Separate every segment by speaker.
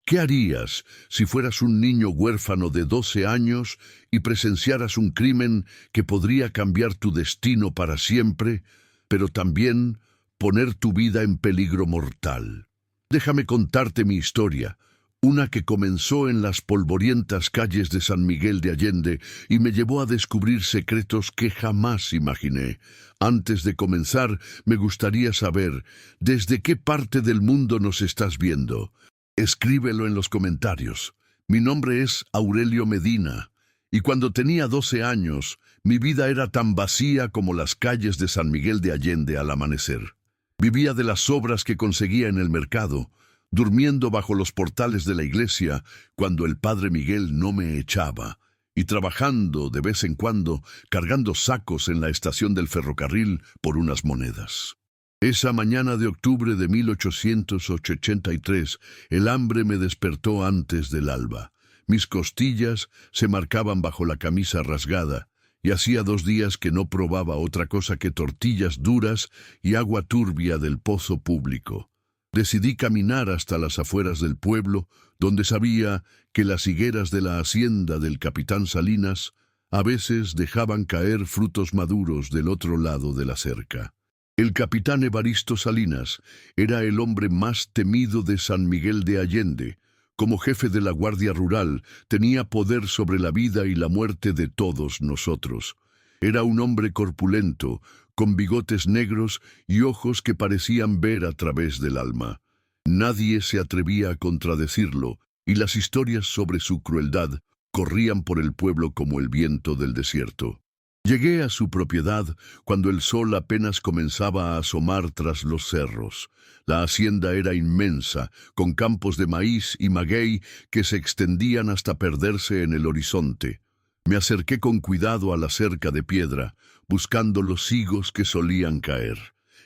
Speaker 1: ¿Qué harías si fueras un niño huérfano de 12 años y presenciaras un crimen que podría cambiar tu destino para siempre, pero también poner tu vida en peligro mortal? Déjame contarte mi historia, una que comenzó en las polvorientas calles de San Miguel de Allende y me llevó a descubrir secretos que jamás imaginé. Antes de comenzar, me gustaría saber, ¿desde qué parte del mundo nos estás viendo? Escríbelo en los comentarios. Mi nombre es Aurelio Medina, y cuando tenía 12 años, mi vida era tan vacía como las calles de San Miguel de Allende al amanecer. Vivía de las sobras que conseguía en el mercado, durmiendo bajo los portales de la iglesia cuando el padre Miguel no me echaba, y trabajando de vez en cuando cargando sacos en la estación del ferrocarril por unas monedas. Esa mañana de octubre de 1883, el hambre me despertó antes del alba. Mis costillas se marcaban bajo la camisa rasgada, y hacía 2 días que no probaba otra cosa que tortillas duras y agua turbia del pozo público. Decidí caminar hasta las afueras del pueblo, donde sabía que las higueras de la hacienda del capitán Salinas a veces dejaban caer frutos maduros del otro lado de la cerca. El capitán Evaristo Salinas era el hombre más temido de San Miguel de Allende. Como jefe de la Guardia Rural, tenía poder sobre la vida y la muerte de todos nosotros. Era un hombre corpulento, con bigotes negros y ojos que parecían ver a través del alma. Nadie se atrevía a contradecirlo, y las historias sobre su crueldad corrían por el pueblo como el viento del desierto. Llegué a su propiedad cuando el sol apenas comenzaba a asomar tras los cerros. La hacienda era inmensa, con campos de maíz y maguey que se extendían hasta perderse en el horizonte. Me acerqué con cuidado a la cerca de piedra, buscando los higos que solían caer.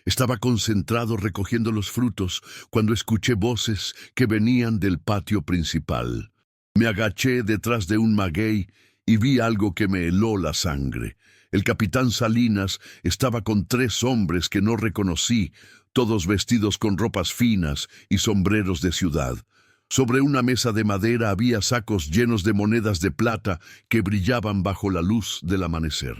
Speaker 1: Estaba concentrado recogiendo los frutos cuando escuché voces que venían del patio principal. Me agaché detrás de un maguey y vi algo que me heló la sangre. El capitán Salinas estaba con 3 hombres que no reconocí, todos vestidos con ropas finas y sombreros de ciudad. Sobre una mesa de madera había sacos llenos de monedas de plata que brillaban bajo la luz del amanecer.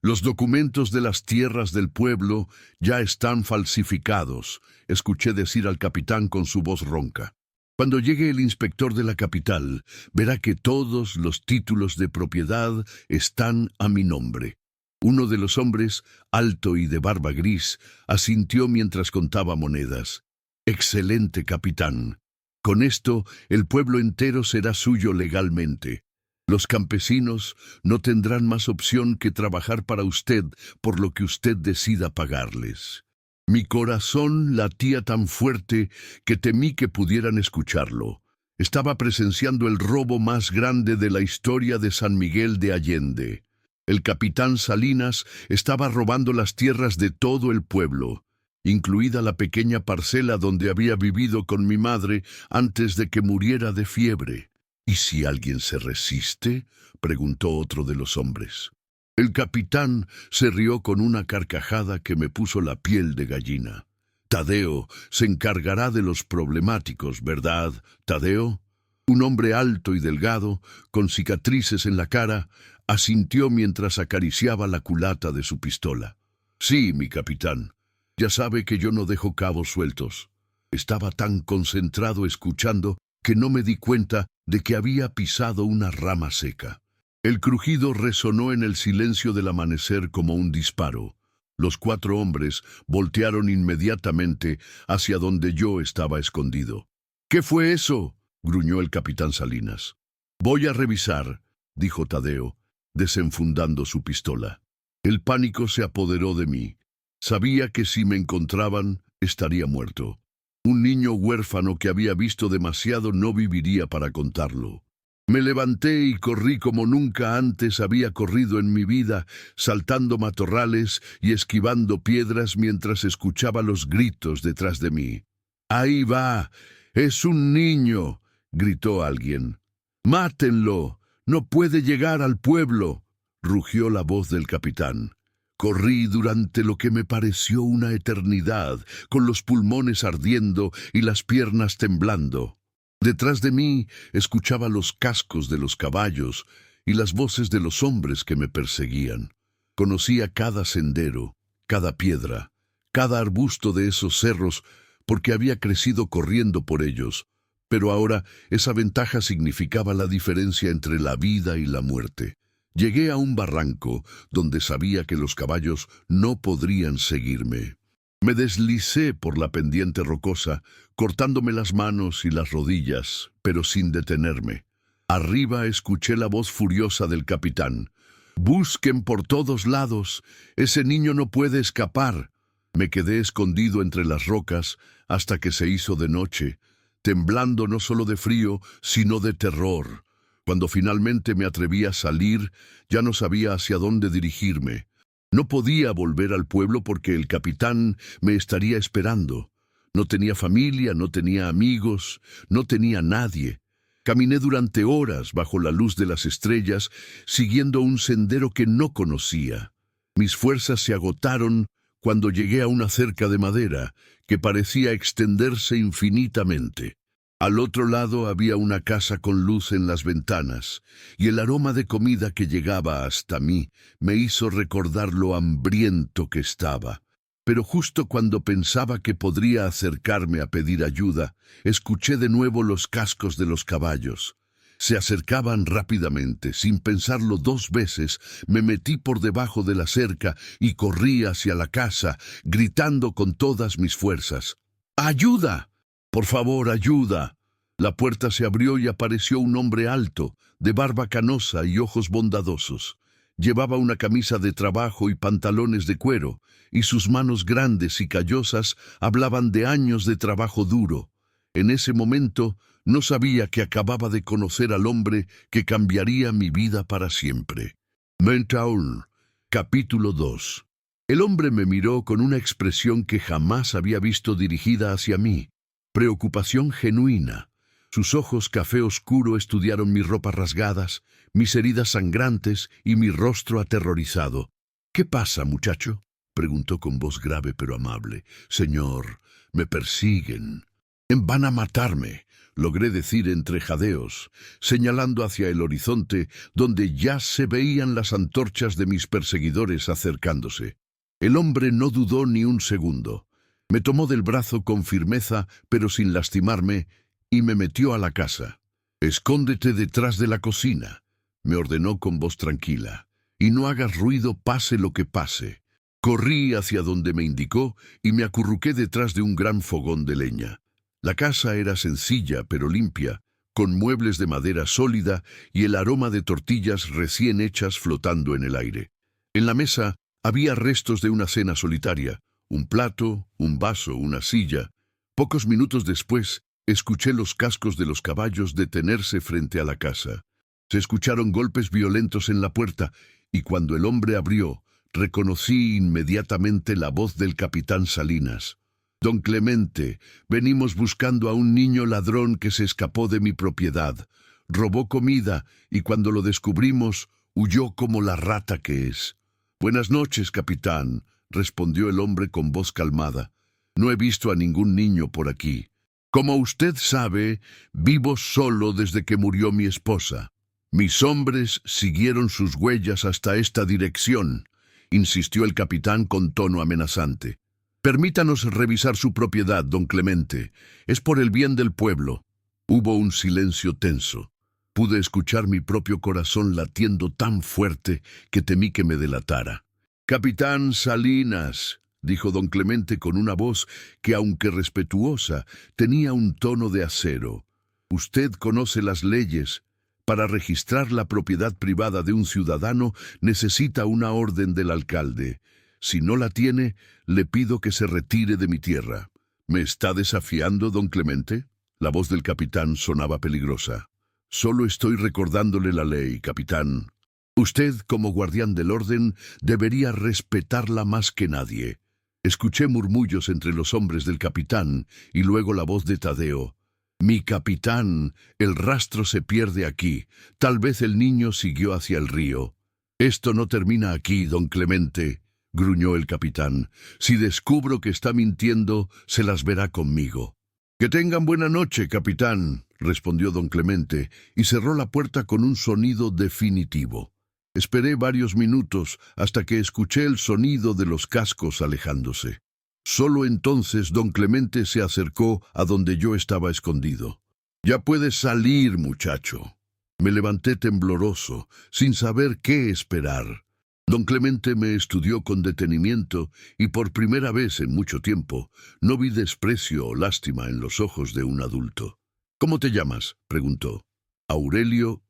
Speaker 1: Los documentos de las tierras del pueblo ya están falsificados, escuché decir al capitán con su voz ronca. Cuando llegue el inspector de la capital, verá que todos los títulos de propiedad están a mi nombre. Uno de los hombres, alto y de barba gris, asintió mientras contaba monedas. Excelente, capitán. Con esto, el pueblo entero será suyo legalmente. Los campesinos no tendrán más opción que trabajar para usted por lo que usted decida pagarles. Mi corazón latía tan fuerte que temí que pudieran escucharlo. Estaba presenciando el robo más grande de la historia de San Miguel de Allende. El capitán Salinas estaba robando las tierras de todo el pueblo, incluida la pequeña parcela donde había vivido con mi madre antes de que muriera de fiebre. ¿Y si alguien se resiste?, preguntó otro de los hombres. El capitán se rió con una carcajada que me puso la piel de gallina. Tadeo se encargará de los problemáticos, ¿verdad, Tadeo? Un hombre alto y delgado, con cicatrices en la cara, asintió mientras acariciaba la culata de su pistola. Sí, mi capitán. Ya sabe que yo no dejo cabos sueltos. Estaba tan concentrado escuchando que no me di cuenta de que había pisado una rama seca. El crujido resonó en el silencio del amanecer como un disparo. Los 4 hombres voltearon inmediatamente hacia donde yo estaba escondido. ¿Qué fue eso?, gruñó el capitán Salinas. Voy a revisar, dijo Tadeo, desenfundando su pistola. El pánico se apoderó de mí. Sabía que si me encontraban, estaría muerto. Un niño huérfano que había visto demasiado no viviría para contarlo. Me levanté y corrí como nunca antes había corrido en mi vida, saltando matorrales y esquivando piedras mientras escuchaba los gritos detrás de mí. ¡Ahí va! ¡Es un niño!, gritó alguien. ¡Mátenlo! ¡No puede llegar al pueblo!, rugió la voz del capitán. Corrí durante lo que me pareció una eternidad, con los pulmones ardiendo y las piernas temblando. Detrás de mí escuchaba los cascos de los caballos y las voces de los hombres que me perseguían. Conocía cada sendero, cada piedra, cada arbusto de esos cerros, porque había crecido corriendo por ellos, pero ahora esa ventaja significaba la diferencia entre la vida y la muerte. Llegué a un barranco donde sabía que los caballos no podrían seguirme. Me deslicé por la pendiente rocosa, cortándome las manos y las rodillas, pero sin detenerme. Arriba escuché la voz furiosa del capitán. «Busquen por todos lados. Ese niño no puede escapar». Me quedé escondido entre las rocas hasta que se hizo de noche, temblando no solo de frío, sino de terror. Cuando finalmente me atreví a salir, ya no sabía hacia dónde dirigirme. No podía volver al pueblo porque el capitán me estaría esperando. No tenía familia, no tenía amigos, no tenía nadie. Caminé durante horas bajo la luz de las estrellas, siguiendo un sendero que no conocía. Mis fuerzas se agotaron cuando llegué a una cerca de madera que parecía extenderse infinitamente. Al otro lado había una casa con luz en las ventanas, y el aroma de comida que llegaba hasta mí me hizo recordar lo hambriento que estaba. Pero justo cuando pensaba que podría acercarme a pedir ayuda, escuché de nuevo los cascos de los caballos. Se acercaban rápidamente. Sin pensarlo 2 veces, me metí por debajo de la cerca y corrí hacia la casa, gritando con todas mis fuerzas. ¡Ayuda! ¡Por favor, ayuda! La puerta se abrió y apareció un hombre alto, de barba canosa y ojos bondadosos. Llevaba una camisa de trabajo y pantalones de cuero, y sus manos grandes y callosas hablaban de años de trabajo duro. En ese momento no sabía que acababa de conocer al hombre que cambiaría mi vida para siempre. Mentaun, capítulo 2. El hombre me miró con una expresión que jamás había visto dirigida hacia mí. Preocupación genuina. Sus ojos café oscuro estudiaron mis ropas rasgadas, mis heridas sangrantes y mi rostro aterrorizado. «¿Qué pasa, muchacho?», preguntó con voz grave pero amable. «Señor, me persiguen. Van a matarme», logré decir entre jadeos, señalando hacia el horizonte donde ya se veían las antorchas de mis perseguidores acercándose. El hombre no dudó ni un segundo. Me tomó del brazo con firmeza, pero sin lastimarme, y me metió a la casa. «Escóndete detrás de la cocina», me ordenó con voz tranquila, «y no hagas ruido pase lo que pase». Corrí hacia donde me indicó y me acurruqué detrás de un gran fogón de leña. La casa era sencilla pero limpia, con muebles de madera sólida y el aroma de tortillas recién hechas flotando en el aire. En la mesa había restos de una cena solitaria, un plato, un vaso, una silla. Pocos minutos después, escuché los cascos de los caballos detenerse frente a la casa. Se escucharon golpes violentos en la puerta, y cuando el hombre abrió, reconocí inmediatamente la voz del capitán Salinas. «Don Clemente, venimos buscando a un niño ladrón que se escapó de mi propiedad. Robó comida, y cuando lo descubrimos, huyó como la rata que es». «Buenas noches, capitán», respondió el hombre con voz calmada. «No he visto a ningún niño por aquí. Como usted sabe, vivo solo desde que murió mi esposa. Mis hombres siguieron sus huellas hasta esta dirección», insistió el capitán con tono amenazante. «Permítanos revisar su propiedad, don Clemente. Es por el bien del pueblo». Hubo un silencio tenso. Pude escuchar mi propio corazón latiendo tan fuerte que temí que me delatara. «Capitán Salinas», dijo don Clemente con una voz que, aunque respetuosa, tenía un tono de acero. «Usted conoce las leyes. Para registrar la propiedad privada de un ciudadano necesita una orden del alcalde. Si no la tiene, le pido que se retire de mi tierra». «¿Me está desafiando, don Clemente?». La voz del capitán sonaba peligrosa. «Solo estoy recordándole la ley, capitán. Usted, como guardián del orden, debería respetarla más que nadie». Escuché murmullos entre los hombres del capitán y luego la voz de Tadeo. «Mi capitán, el rastro se pierde aquí. Tal vez el niño siguió hacia el río». «Esto no termina aquí, don Clemente», gruñó el capitán. «Si descubro que está mintiendo, se las verá conmigo». Que tengan buena noche, capitán, respondió don Clemente, y cerró la puerta con un sonido definitivo. Esperé varios minutos hasta que escuché el sonido de los cascos alejándose. Solo entonces don Clemente se acercó a donde yo estaba escondido. «Ya puedes salir, muchacho». Me levanté tembloroso, sin saber qué esperar. Don Clemente me estudió con detenimiento y por primera vez en mucho tiempo no vi desprecio o lástima en los ojos de un adulto. «¿Cómo te llamas?», preguntó. «Aurelio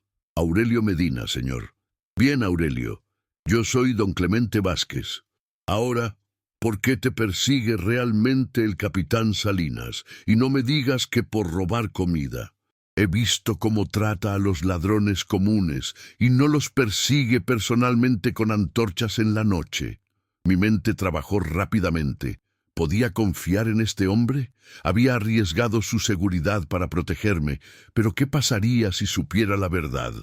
Speaker 1: Medina, señor». «Bien, Aurelio. Yo soy don Clemente Vázquez. Ahora, ¿por qué te persigue realmente el capitán Salinas? Y no me digas que por robar comida. He visto cómo trata a los ladrones comunes y no los persigue personalmente con antorchas en la noche». Mi mente trabajó rápidamente. ¿Podía confiar en este hombre? Había arriesgado su seguridad para protegerme, pero ¿qué pasaría si supiera la verdad?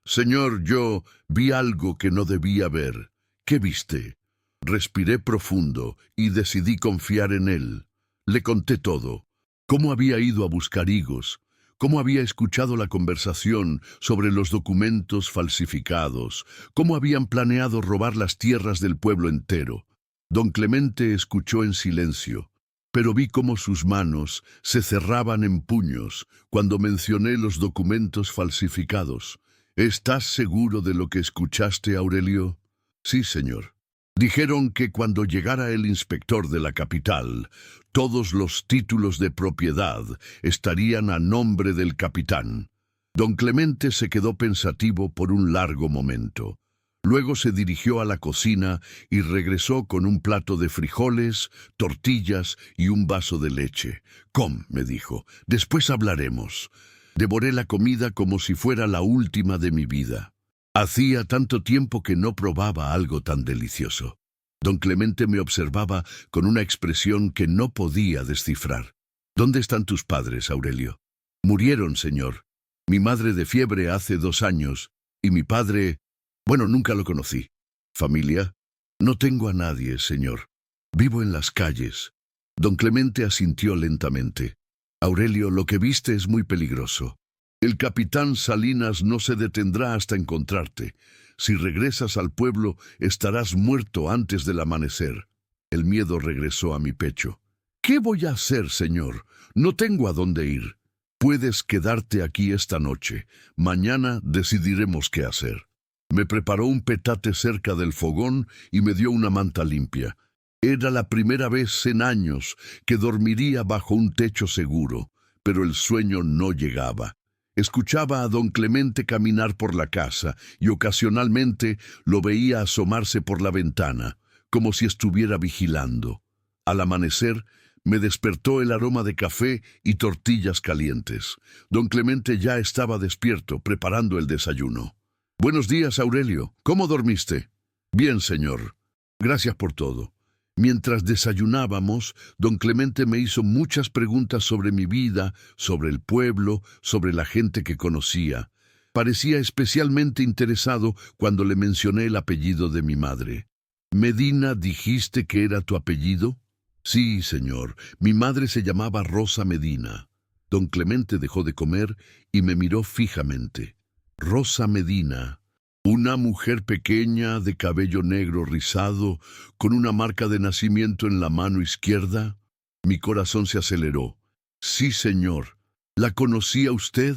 Speaker 1: «Señor, yo vi algo que no debía ver». «¿Qué viste?». Respiré profundo y decidí confiar en él. Le conté todo. Cómo había ido a buscar higos, cómo había escuchado la conversación sobre los documentos falsificados, cómo habían planeado robar las tierras del pueblo entero. Don Clemente escuchó en silencio, pero vi cómo sus manos se cerraban en puños cuando mencioné los documentos falsificados. «¿Estás seguro de lo que escuchaste, Aurelio?». «Sí, señor. Dijeron que cuando llegara el inspector de la capital, todos los títulos de propiedad estarían a nombre del capitán». Don Clemente se quedó pensativo por un largo momento. Luego se dirigió a la cocina y regresó con un plato de frijoles, tortillas y un vaso de leche. «Com», me dijo, «después hablaremos». Devoré la comida como si fuera la última de mi vida. Hacía tanto tiempo que no probaba algo tan delicioso. Don Clemente me observaba con una expresión que no podía descifrar. «¿Dónde están tus padres, Aurelio?». «Murieron, señor. Mi madre de fiebre hace 2 años, y mi padre, bueno, nunca lo conocí». «¿Familia?». «No tengo a nadie, señor. Vivo en las calles». Don Clemente asintió lentamente. «Aurelio, lo que viste es muy peligroso. El capitán Salinas no se detendrá hasta encontrarte. Si regresas al pueblo, estarás muerto antes del amanecer». El miedo regresó a mi pecho. «¿Qué voy a hacer, señor? No tengo a dónde ir». «Puedes quedarte aquí esta noche. Mañana decidiremos qué hacer». Me preparó un petate cerca del fogón y me dio una manta limpia. Era la primera vez en años que dormiría bajo un techo seguro, pero el sueño no llegaba. Escuchaba a don Clemente caminar por la casa y ocasionalmente lo veía asomarse por la ventana, como si estuviera vigilando. Al amanecer, me despertó el aroma de café y tortillas calientes. Don Clemente ya estaba despierto, preparando el desayuno. «Buenos días, Aurelio. ¿Cómo dormiste?». «Bien, señor. Gracias por todo». Mientras desayunábamos, don Clemente me hizo muchas preguntas sobre mi vida, sobre el pueblo, sobre la gente que conocía. Parecía especialmente interesado cuando le mencioné el apellido de mi madre. «Medina, ¿dijiste que era tu apellido?». «Sí, señor. Mi madre se llamaba Rosa Medina». Don Clemente dejó de comer y me miró fijamente. «Rosa Medina. Una mujer pequeña, de cabello negro rizado, con una marca de nacimiento en la mano izquierda». Mi corazón se aceleró. «Sí, señor. ¿La conocía usted?».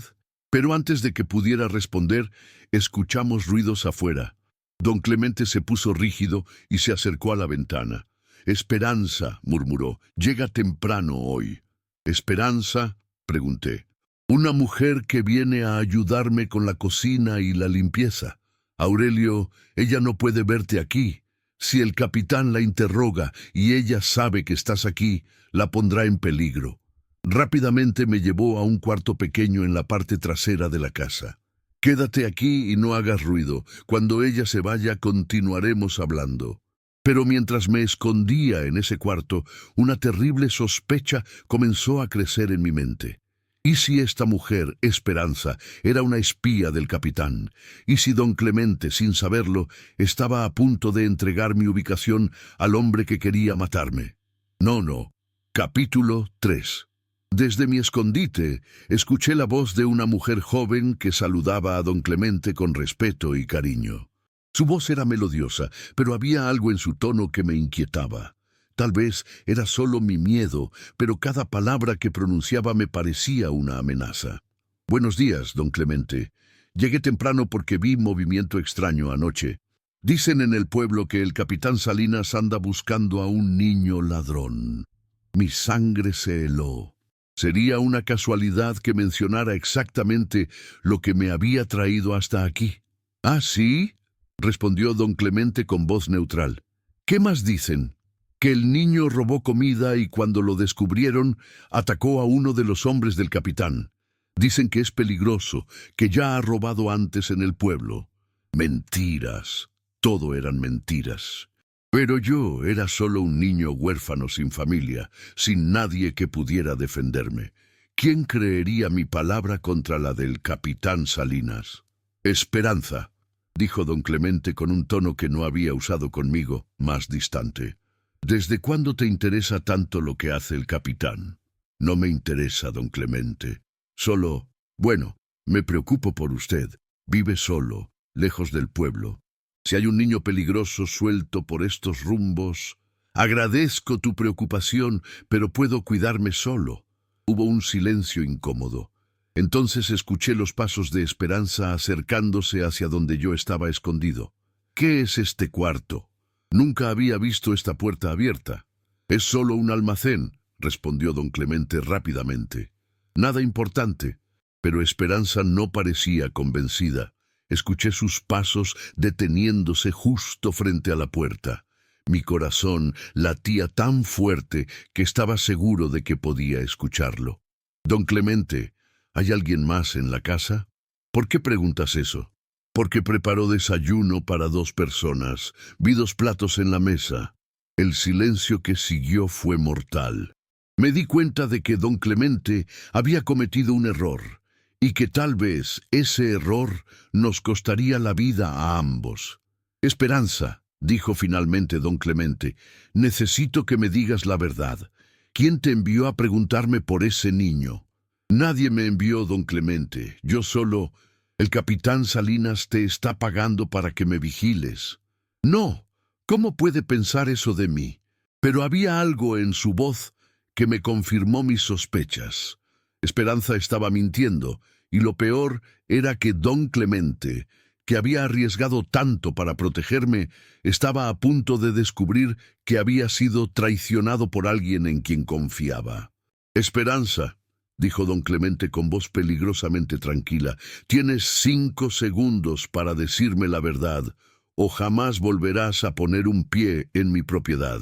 Speaker 1: Pero antes de que pudiera responder, escuchamos ruidos afuera. Don Clemente se puso rígido y se acercó a la ventana. «Esperanza», murmuró, «llega temprano hoy». «¿Esperanza?», pregunté. «Una mujer que viene a ayudarme con la cocina y la limpieza. Aurelio, ella no puede verte aquí. Si el capitán la interroga y ella sabe que estás aquí, la pondrá en peligro». Rápidamente me llevó a un cuarto pequeño en la parte trasera de la casa. «Quédate aquí y no hagas ruido. Cuando ella se vaya, continuaremos hablando». Pero mientras me escondía en ese cuarto, una terrible sospecha comenzó a crecer en mi mente. ¿Y si esta mujer, Esperanza, era una espía del capitán? ¿Y si don Clemente, sin saberlo, estaba a punto de entregar mi ubicación al hombre que quería matarme? No. Capítulo 3. Desde mi escondite, escuché la voz de una mujer joven que saludaba a don Clemente con respeto y cariño. Su voz era melodiosa, pero había algo en su tono que me inquietaba. Tal vez era solo mi miedo, pero cada palabra que pronunciaba me parecía una amenaza. «Buenos días, don Clemente. Llegué temprano porque vi movimiento extraño anoche. Dicen en el pueblo que el capitán Salinas anda buscando a un niño ladrón». Mi sangre se heló. Sería una casualidad que mencionara exactamente lo que me había traído hasta aquí. «¿Ah, sí?», respondió don Clemente con voz neutral. «¿Qué más dicen?». «Que el niño robó comida y cuando lo descubrieron, atacó a uno de los hombres del capitán. Dicen que es peligroso, que ya ha robado antes en el pueblo». Mentiras. Todo eran mentiras. Pero yo era solo un niño huérfano sin familia, sin nadie que pudiera defenderme. ¿Quién creería mi palabra contra la del capitán Salinas? «Esperanza», dijo don Clemente con un tono que no había usado conmigo, más distante. «¿Desde cuándo te interesa tanto lo que hace el capitán?» «No me interesa, don Clemente. Solo, bueno, me preocupo por usted. Vive solo, lejos del pueblo. Si hay un niño peligroso suelto por estos rumbos, agradezco tu preocupación, pero puedo cuidarme solo». Hubo un silencio incómodo. Entonces escuché los pasos de Esperanza acercándose hacia donde yo estaba escondido. «¿Qué es este cuarto? Nunca había visto esta puerta abierta». «Es solo un almacén», respondió don Clemente rápidamente. «Nada importante». Pero Esperanza no parecía convencida. Escuché sus pasos deteniéndose justo frente a la puerta. Mi corazón latía tan fuerte que estaba seguro de que podía escucharlo. «Don Clemente, ¿hay alguien más en la casa?» «¿Por qué preguntas eso?» «Porque preparó desayuno para 2 personas. Vi 2 platos en la mesa». El silencio que siguió fue mortal. Me di cuenta de que don Clemente había cometido un error, y que tal vez ese error nos costaría la vida a ambos. «Esperanza», dijo finalmente don Clemente, «necesito que me digas la verdad. ¿Quién te envió a preguntarme por ese niño?» «Nadie me envió, don Clemente. Yo solo... El capitán Salinas te está pagando para que me vigiles». «No, ¿cómo puede pensar eso de mí?» Pero había algo en su voz que me confirmó mis sospechas. Esperanza estaba mintiendo, y lo peor era que don Clemente, que había arriesgado tanto para protegerme, estaba a punto de descubrir que había sido traicionado por alguien en quien confiaba. «Esperanza», dijo don Clemente con voz peligrosamente tranquila, «tienes 5 segundos para decirme la verdad, o jamás volverás a poner un pie en mi propiedad».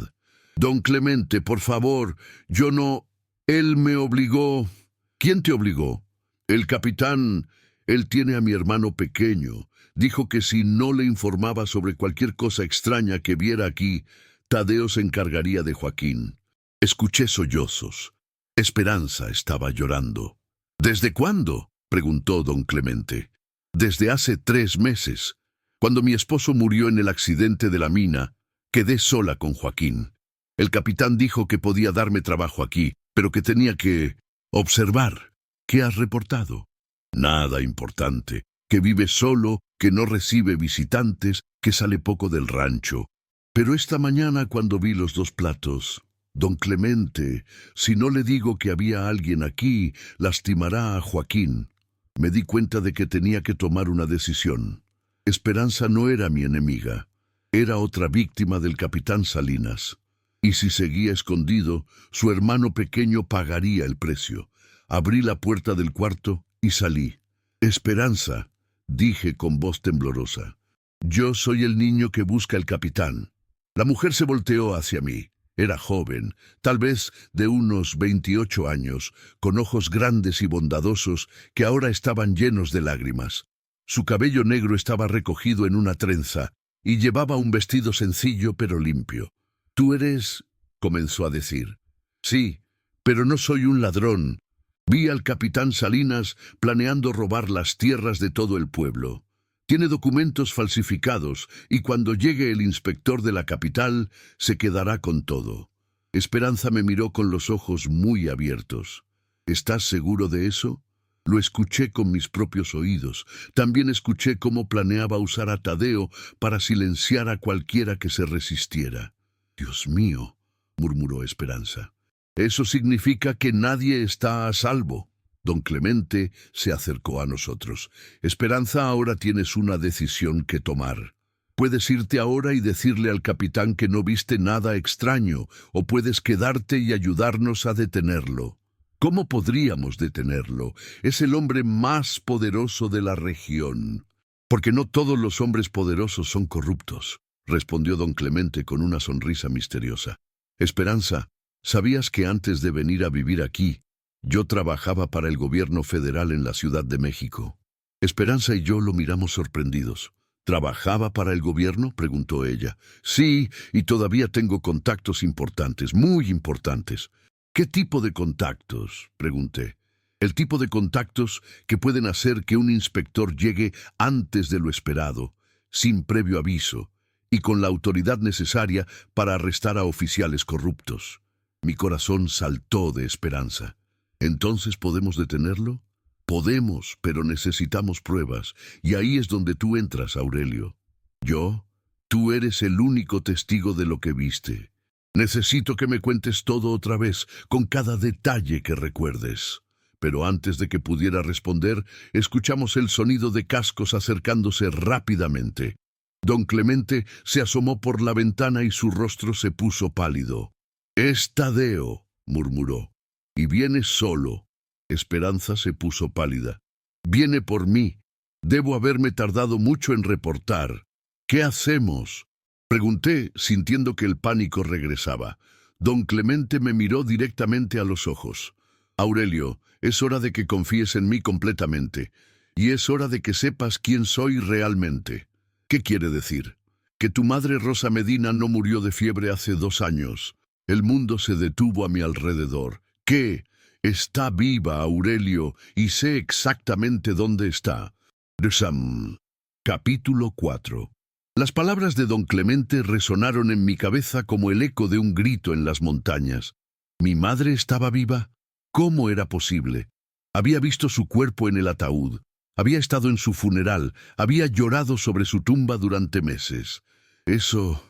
Speaker 1: «Don Clemente, por favor, yo no... Él me obligó». «¿Quién te obligó?» «El capitán. Él tiene a mi hermano pequeño. Dijo que si no le informaba sobre cualquier cosa extraña que viera aquí, Tadeo se encargaría de Joaquín». Escuché sollozos. Esperanza estaba llorando. «¿Desde cuándo?», preguntó don Clemente. «Desde hace 3 meses. Cuando mi esposo murió en el accidente de la mina, quedé sola con Joaquín. El capitán dijo que podía darme trabajo aquí, pero que tenía que observar». «¿Qué has reportado?» «Nada importante. Que vive solo, que no recibe visitantes, que sale poco del rancho. Pero esta mañana cuando vi los 2 platos... Don Clemente, si no le digo que había alguien aquí, lastimará a Joaquín». Me di cuenta de que tenía que tomar una decisión. Esperanza no era mi enemiga. Era otra víctima del capitán Salinas. Y si seguía escondido, su hermano pequeño pagaría el precio. Abrí la puerta del cuarto y salí. «Esperanza», dije con voz temblorosa, «yo soy el niño que busca el capitán». La mujer se volteó hacia mí. Era joven, tal vez de unos 28 años, con ojos grandes y bondadosos que ahora estaban llenos de lágrimas. Su cabello negro estaba recogido en una trenza y llevaba un vestido sencillo pero limpio. «¿Tú eres...?», comenzó a decir. «Sí, pero no soy un ladrón. Vi al capitán Salinas planeando robar las tierras de todo el pueblo. Tiene documentos falsificados y cuando llegue el inspector de la capital se quedará con todo». Esperanza me miró con los ojos muy abiertos. ¿Estás seguro de eso? Lo escuché con mis propios oídos. También escuché cómo planeaba usar a Tadeo para silenciar a cualquiera que se resistiera. Dios mío, murmuró Esperanza. Eso significa que nadie está a salvo. Don Clemente se acercó a nosotros. Esperanza, ahora tienes una decisión que tomar. Puedes irte ahora y decirle al capitán que no viste nada extraño, o puedes quedarte y ayudarnos a detenerlo. ¿Cómo podríamos detenerlo? Es el hombre más poderoso de la región. Porque no todos los hombres poderosos son corruptos, respondió don Clemente con una sonrisa misteriosa. Esperanza, ¿sabías que antes de venir a vivir aquí, yo trabajaba para el gobierno federal en la Ciudad de México? Esperanza y yo lo miramos sorprendidos. ¿Trabajaba para el gobierno?, preguntó ella. Sí, y todavía tengo contactos importantes, muy importantes. ¿Qué tipo de contactos?, pregunté. El tipo de contactos que pueden hacer que un inspector llegue antes de lo esperado, sin previo aviso, y con la autoridad necesaria para arrestar a oficiales corruptos. Mi corazón saltó de esperanza. ¿Entonces podemos detenerlo? Podemos, pero necesitamos pruebas, y ahí es donde tú entras, Aurelio. ¿Yo? Tú eres el único testigo de lo que viste. Necesito que me cuentes todo otra vez, con cada detalle que recuerdes. Pero antes de que pudiera responder, escuchamos el sonido de cascos acercándose rápidamente. Don Clemente se asomó por la ventana y su rostro se puso pálido. «Es Tadeo», murmuró, «y viene solo». Esperanza se puso pálida. «Viene por mí. Debo haberme tardado mucho en reportar. ¿Qué hacemos?», pregunté, sintiendo que el pánico regresaba. Don Clemente me miró directamente a los ojos. «Aurelio, es hora de que confíes en mí completamente, y es hora de que sepas quién soy realmente». «¿Qué quiere decir?». «Que tu madre Rosa Medina no murió de fiebre hace 2 años. El mundo se detuvo a mi alrededor. ¿Qué? Está viva, Aurelio, y sé exactamente dónde está». Capítulo 4. Las palabras de don Clemente resonaron en mi cabeza como el eco de un grito en las montañas. ¿Mi madre estaba viva? ¿Cómo era posible? Había visto su cuerpo en el ataúd. Había estado en su funeral. Había llorado sobre su tumba durante meses. Eso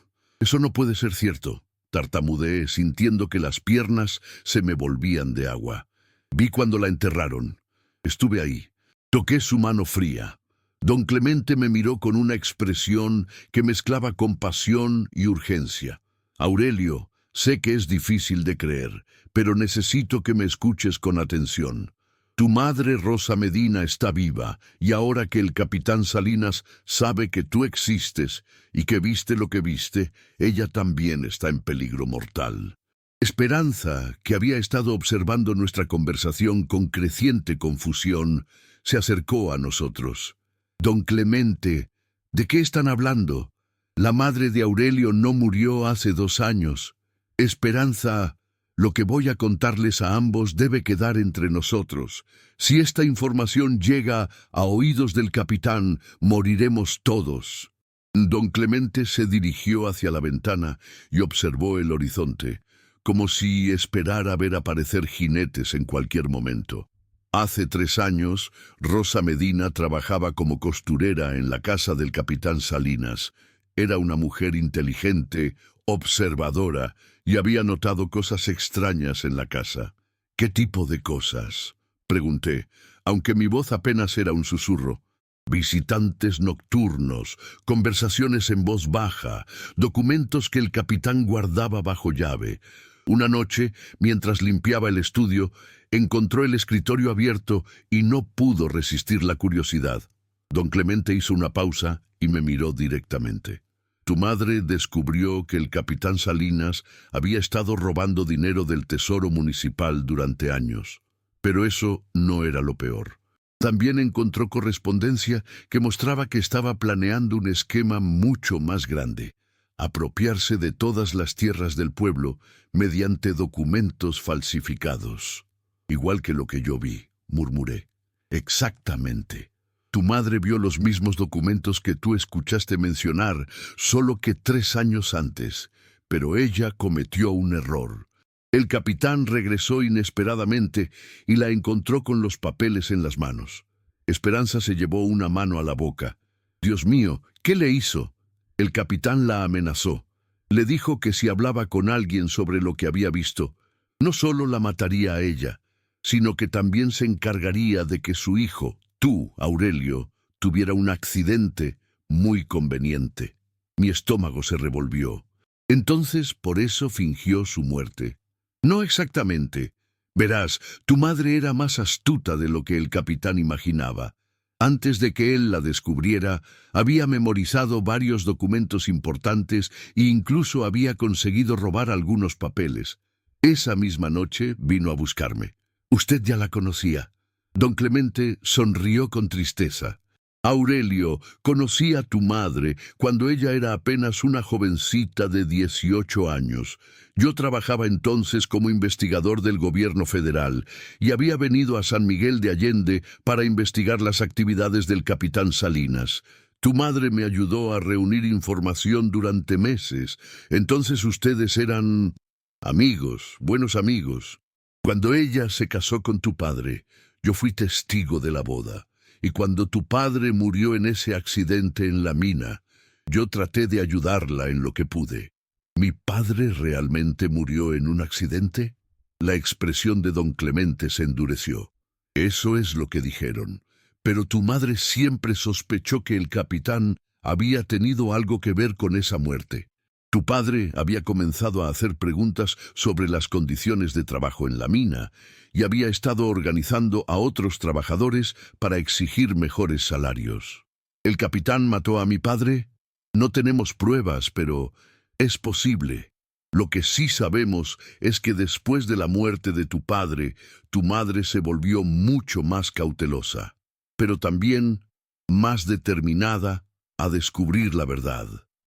Speaker 1: no puede ser cierto. Tartamudeé, sintiendo que las piernas se me volvían de agua. Vi cuando la enterraron. Estuve ahí. Toqué su mano fría. Don Clemente me miró con una expresión que mezclaba compasión y urgencia. «Aurelio, sé que es difícil de creer, pero necesito que me escuches con atención. Tu madre Rosa Medina está viva, y ahora que el capitán Salinas sabe que tú existes y que viste lo que viste, ella también está en peligro mortal». Esperanza, que había estado observando nuestra conversación con creciente confusión, se acercó a nosotros. «Don Clemente, ¿de qué están hablando? La madre de Aurelio no murió hace 2 años. Esperanza, lo que voy a contarles a ambos debe quedar entre nosotros. Si esta información llega a oídos del capitán, moriremos todos». Don Clemente se dirigió hacia la ventana y observó el horizonte, como si esperara ver aparecer jinetes en cualquier momento. Hace 3 años, Rosa Medina trabajaba como costurera en la casa del capitán Salinas. Era una mujer inteligente, observadora, y había notado cosas extrañas en la casa. «¿Qué tipo de cosas?», pregunté, aunque mi voz apenas era un susurro. «Visitantes nocturnos, conversaciones en voz baja, documentos que el capitán guardaba bajo llave. Una noche, mientras limpiaba el estudio, encontró el escritorio abierto y no pudo resistir la curiosidad». Don Clemente hizo una pausa y me miró directamente. «Tu madre descubrió que el capitán Salinas había estado robando dinero del tesoro municipal durante años. Pero eso no era lo peor. También encontró correspondencia que mostraba que estaba planeando un esquema mucho más grande: apropiarse de todas las tierras del pueblo mediante documentos falsificados». «Igual que lo que yo vi», murmuré. «Exactamente. Tu madre vio los mismos documentos que tú escuchaste mencionar, solo que 3 años antes. Pero ella cometió un error. El capitán regresó inesperadamente y la encontró con los papeles en las manos. Esperanza se llevó una mano a la boca. «Dios mío, ¿qué le hizo?» El capitán la amenazó. Le dijo que si hablaba con alguien sobre lo que había visto, no solo la mataría a ella, sino que también se encargaría de que su hijo, tú, Aurelio, tuviera un accidente muy conveniente. Mi estómago se revolvió. Entonces, por eso fingió su muerte. No exactamente. Verás, tu madre era más astuta de lo que el capitán imaginaba. Antes de que él la descubriera, había memorizado varios documentos importantes e incluso había conseguido robar algunos papeles. Esa misma noche vino a buscarme. Usted ya la conocía. Don Clemente sonrió con tristeza. Aurelio, conocí a tu madre cuando ella era apenas una jovencita de 18 años. Yo trabajaba entonces como investigador del gobierno federal y había venido a San Miguel de Allende para investigar las actividades del capitán Salinas. Tu madre me ayudó a reunir información durante meses. Entonces ustedes eran amigos, buenos amigos. Cuando ella se casó con tu padre, yo fui testigo de la boda. Y cuando tu padre murió en ese accidente en la mina, yo traté de ayudarla en lo que pude. ¿Mi padre realmente murió en un accidente? La expresión de don Clemente se endureció. Eso es lo que dijeron. Pero tu madre siempre sospechó que el capitán había tenido algo que ver con esa muerte. Tu padre había comenzado a hacer preguntas sobre las condiciones de trabajo en la mina y había estado organizando a otros trabajadores para exigir mejores salarios. ¿El capitán mató a mi padre? No tenemos pruebas, pero es posible. Lo que sí sabemos es que después de la muerte de tu padre, tu madre se volvió mucho más cautelosa, pero también más determinada a descubrir la verdad.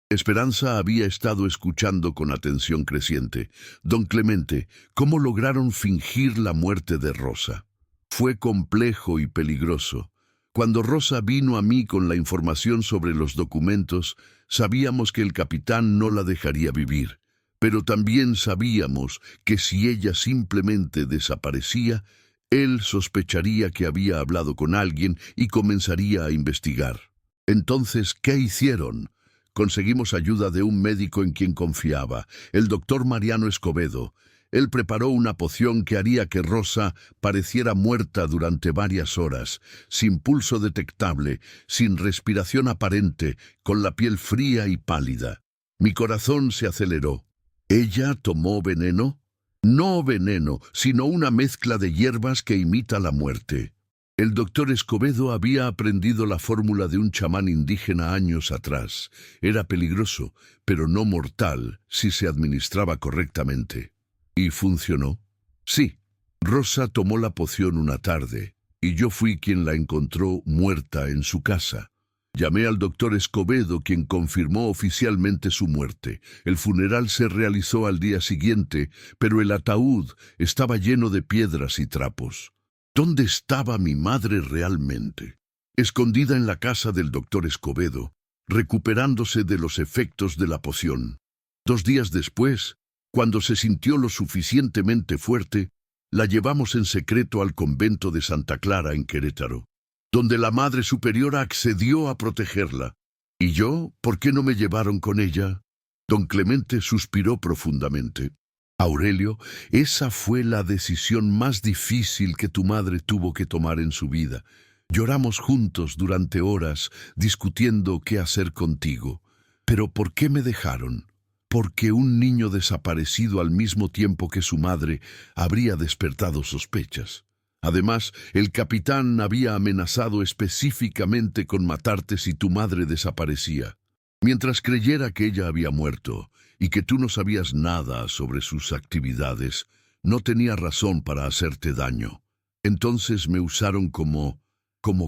Speaker 1: Esperanza había estado escuchando con atención creciente. Don Clemente, ¿cómo lograron fingir la muerte de Rosa? Fue complejo y peligroso. Cuando Rosa vino a mí con la información sobre los documentos, sabíamos que el capitán no la dejaría vivir. Pero también sabíamos que si ella simplemente desaparecía, él sospecharía que había hablado con alguien y comenzaría a investigar. Entonces, ¿qué hicieron? Conseguimos ayuda de un médico en quien confiaba, el doctor Mariano Escobedo. Él preparó una poción que haría que Rosa pareciera muerta durante varias horas, sin pulso detectable, sin respiración aparente, con la piel fría y pálida. Mi corazón se aceleró. ¿Ella tomó veneno? No veneno, sino una mezcla de hierbas que imita la muerte. El doctor Escobedo había aprendido la fórmula de un chamán indígena años atrás. Era peligroso, pero no mortal si se administraba correctamente. ¿Y funcionó? Sí. Rosa tomó la poción una tarde, y yo fui quien la encontró muerta en su casa. Llamé al doctor Escobedo, quien confirmó oficialmente su muerte. El funeral se realizó al día siguiente, pero el ataúd estaba lleno de piedras y trapos. ¿Dónde estaba mi madre realmente? Escondida en la casa del doctor Escobedo, recuperándose de los efectos de la poción. 2 días después, cuando se sintió lo suficientemente fuerte, la llevamos en secreto al convento de Santa Clara en Querétaro, donde la Madre Superiora accedió a protegerla. ¿Y yo? ¿Por qué no me llevaron con ella? Don Clemente suspiró profundamente. Aurelio, esa fue la decisión más difícil que tu madre tuvo que tomar en su vida. Lloramos juntos durante horas, discutiendo qué hacer contigo. Pero ¿por qué me dejaron? Porque un niño desaparecido al mismo tiempo que su madre habría despertado sospechas. Además, el capitán había amenazado específicamente con matarte si tu madre desaparecía. Mientras creyera que ella había muerto y que tú no sabías nada sobre sus actividades, no tenía razón para hacerte daño. Entonces me usaron como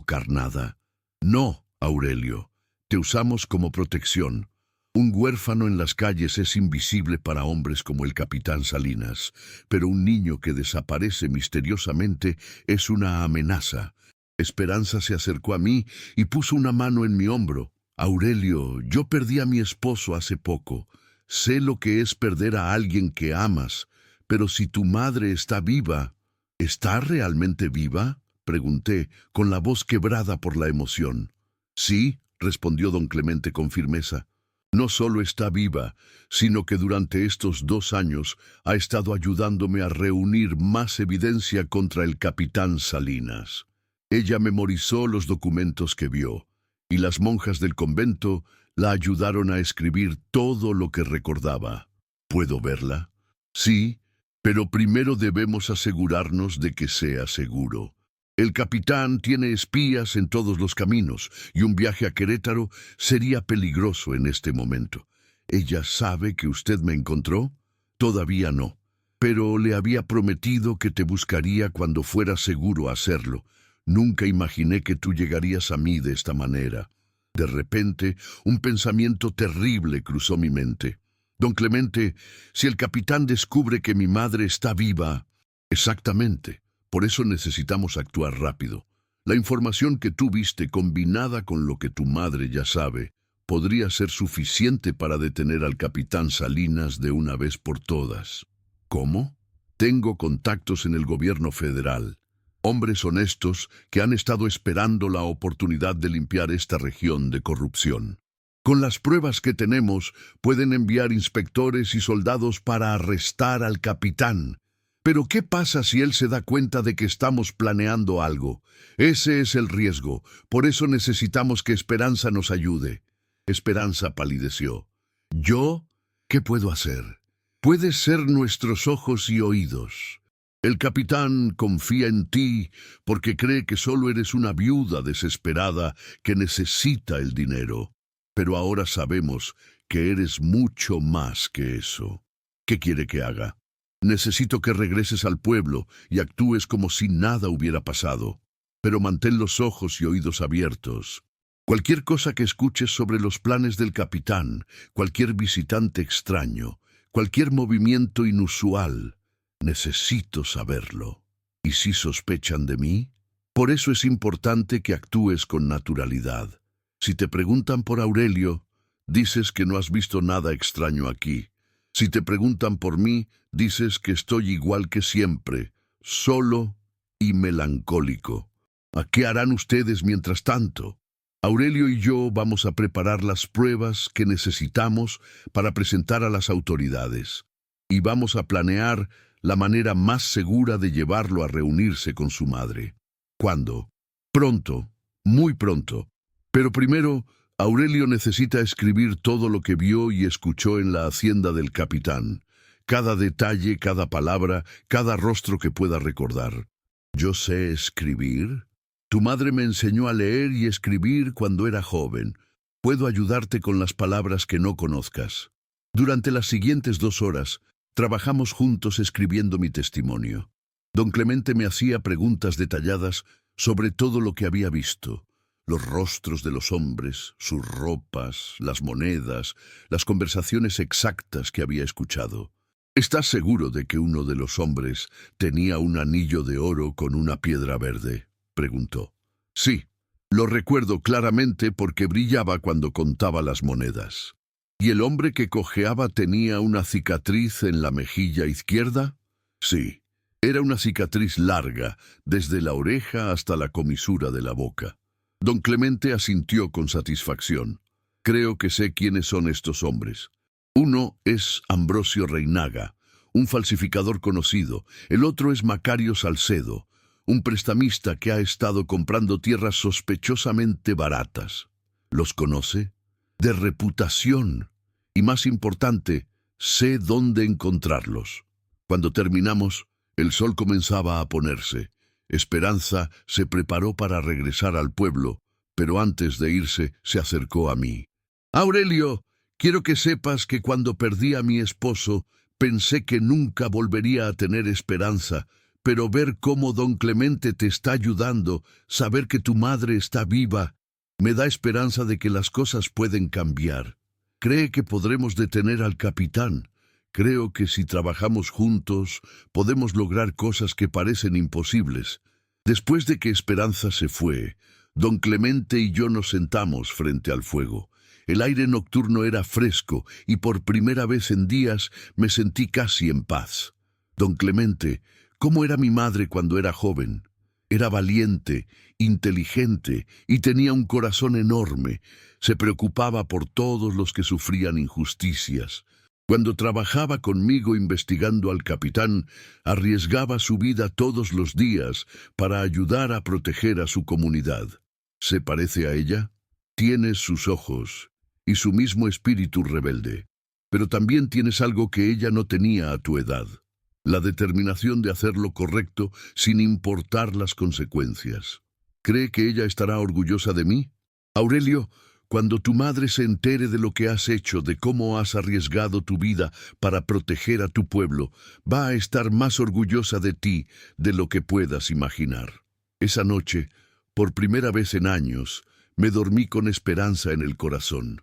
Speaker 1: carnada. No, Aurelio, te usamos como protección. Un huérfano en las calles es invisible para hombres como el capitán Salinas, pero un niño que desaparece misteriosamente es una amenaza. Esperanza se acercó a mí y puso una mano en mi hombro. Aurelio, yo perdí a mi esposo hace poco. Sé lo que es perder a alguien que amas, Pero si tu madre está viva, ¿está realmente viva?, pregunté, con la voz quebrada por la emoción. Sí, respondió don Clemente con firmeza. No solo está viva, sino que durante estos 2 años ha estado ayudándome a reunir más evidencia contra el capitán Salinas. Ella memorizó los documentos que vio, y las monjas del convento la ayudaron a escribir todo lo que recordaba. ¿Puedo verla? Sí, pero primero debemos asegurarnos de que sea seguro. El capitán tiene espías en todos los caminos, y un viaje a Querétaro sería peligroso en este momento. ¿Ella sabe que usted me encontró? Todavía no, pero le había prometido que te buscaría cuando fuera seguro hacerlo. Nunca imaginé que tú llegarías a mí de esta manera. De repente, un pensamiento terrible cruzó mi mente. Don Clemente, si el capitán descubre que mi madre está viva... Exactamente. Por eso necesitamos actuar rápido. La información que tú viste combinada con lo que tu madre ya sabe, podría ser suficiente para detener al capitán Salinas de una vez por todas. ¿Cómo? Tengo contactos en el gobierno federal. Hombres honestos que han estado esperando la oportunidad de limpiar esta región de corrupción. Con las pruebas que tenemos, pueden enviar inspectores y soldados para arrestar al capitán. Pero ¿qué pasa si él se da cuenta de que estamos planeando algo? Ese es el riesgo. Por eso necesitamos que Esperanza nos ayude. Esperanza palideció. ¿Yo? ¿Qué puedo hacer? Puedes ser nuestros ojos y oídos. El capitán confía en ti porque cree que solo eres una viuda desesperada que necesita el dinero. Pero ahora sabemos que eres mucho más que eso. ¿Qué quiere que haga? Necesito que regreses al pueblo y actúes como si nada hubiera pasado. Pero mantén los ojos y oídos abiertos. Cualquier cosa que escuches sobre los planes del capitán, cualquier visitante extraño, cualquier movimiento inusual, necesito saberlo. ¿Y si sospechan de mí? Por eso es importante que actúes con naturalidad. Si te preguntan por Aurelio, dices que no has visto nada extraño aquí. Si te preguntan por mí, dices que estoy igual que siempre, solo y melancólico. ¿A qué harán ustedes mientras tanto? Aurelio y yo vamos a preparar las pruebas que necesitamos para presentar a las autoridades. Y vamos a planear la manera más segura de llevarlo a reunirse con su madre. ¿Cuándo? Pronto, muy pronto. Pero primero, Aurelio necesita escribir todo lo que vio y escuchó en la hacienda del capitán. Cada detalle, cada palabra, cada rostro que pueda recordar. ¿Yo sé escribir? Tu madre me enseñó a leer y escribir cuando era joven. Puedo ayudarte con las palabras que no conozcas. Durante las siguientes 2 horas, trabajamos juntos escribiendo mi testimonio. Don Clemente me hacía preguntas detalladas sobre todo lo que había visto. Los rostros de los hombres, sus ropas, las monedas, las conversaciones exactas que había escuchado. ¿Estás seguro de que uno de los hombres tenía un anillo de oro con una piedra verde?, preguntó. Sí, lo recuerdo claramente porque brillaba cuando contaba las monedas. ¿Y el hombre que cojeaba tenía una cicatriz en la mejilla izquierda? Sí, era una cicatriz larga, desde la oreja hasta la comisura de la boca. Don Clemente asintió con satisfacción. Creo que sé quiénes son estos hombres. Uno es Ambrosio Reinaga, un falsificador conocido. El otro es Macario Salcedo, un prestamista que ha estado comprando tierras sospechosamente baratas. ¿Los conoce? De reputación. Y más importante, sé dónde encontrarlos. Cuando terminamos, el sol comenzaba a ponerse. Esperanza se preparó para regresar al pueblo, pero antes de irse se acercó a mí. Aurelio, quiero que sepas que cuando perdí a mi esposo, pensé que nunca volvería a tener esperanza, pero ver cómo don Clemente te está ayudando, saber que tu madre está viva, me da esperanza de que las cosas pueden cambiar. Cree que podremos detener al capitán. Creo que si trabajamos juntos, podemos lograr cosas que parecen imposibles. Después de que Esperanza se fue, don Clemente y yo nos sentamos frente al fuego. El aire nocturno era fresco y por primera vez en días me sentí casi en paz. Don Clemente, ¿cómo era mi madre cuando era joven? Era valiente, inteligente y tenía un corazón enorme. Se preocupaba por todos los que sufrían injusticias. Cuando trabajaba conmigo investigando al capitán, arriesgaba su vida todos los días para ayudar a proteger a su comunidad. ¿Se parece a ella? Tienes sus ojos y su mismo espíritu rebelde. Pero también tienes algo que ella no tenía a tu edad: la determinación de hacer lo correcto sin importar las consecuencias. ¿Cree que ella estará orgullosa de mí? Aurelio, cuando tu madre se entere de lo que has hecho, de cómo has arriesgado tu vida para proteger a tu pueblo, va a estar más orgullosa de ti de lo que puedas imaginar. Esa noche, por primera vez en años, me dormí con esperanza en el corazón.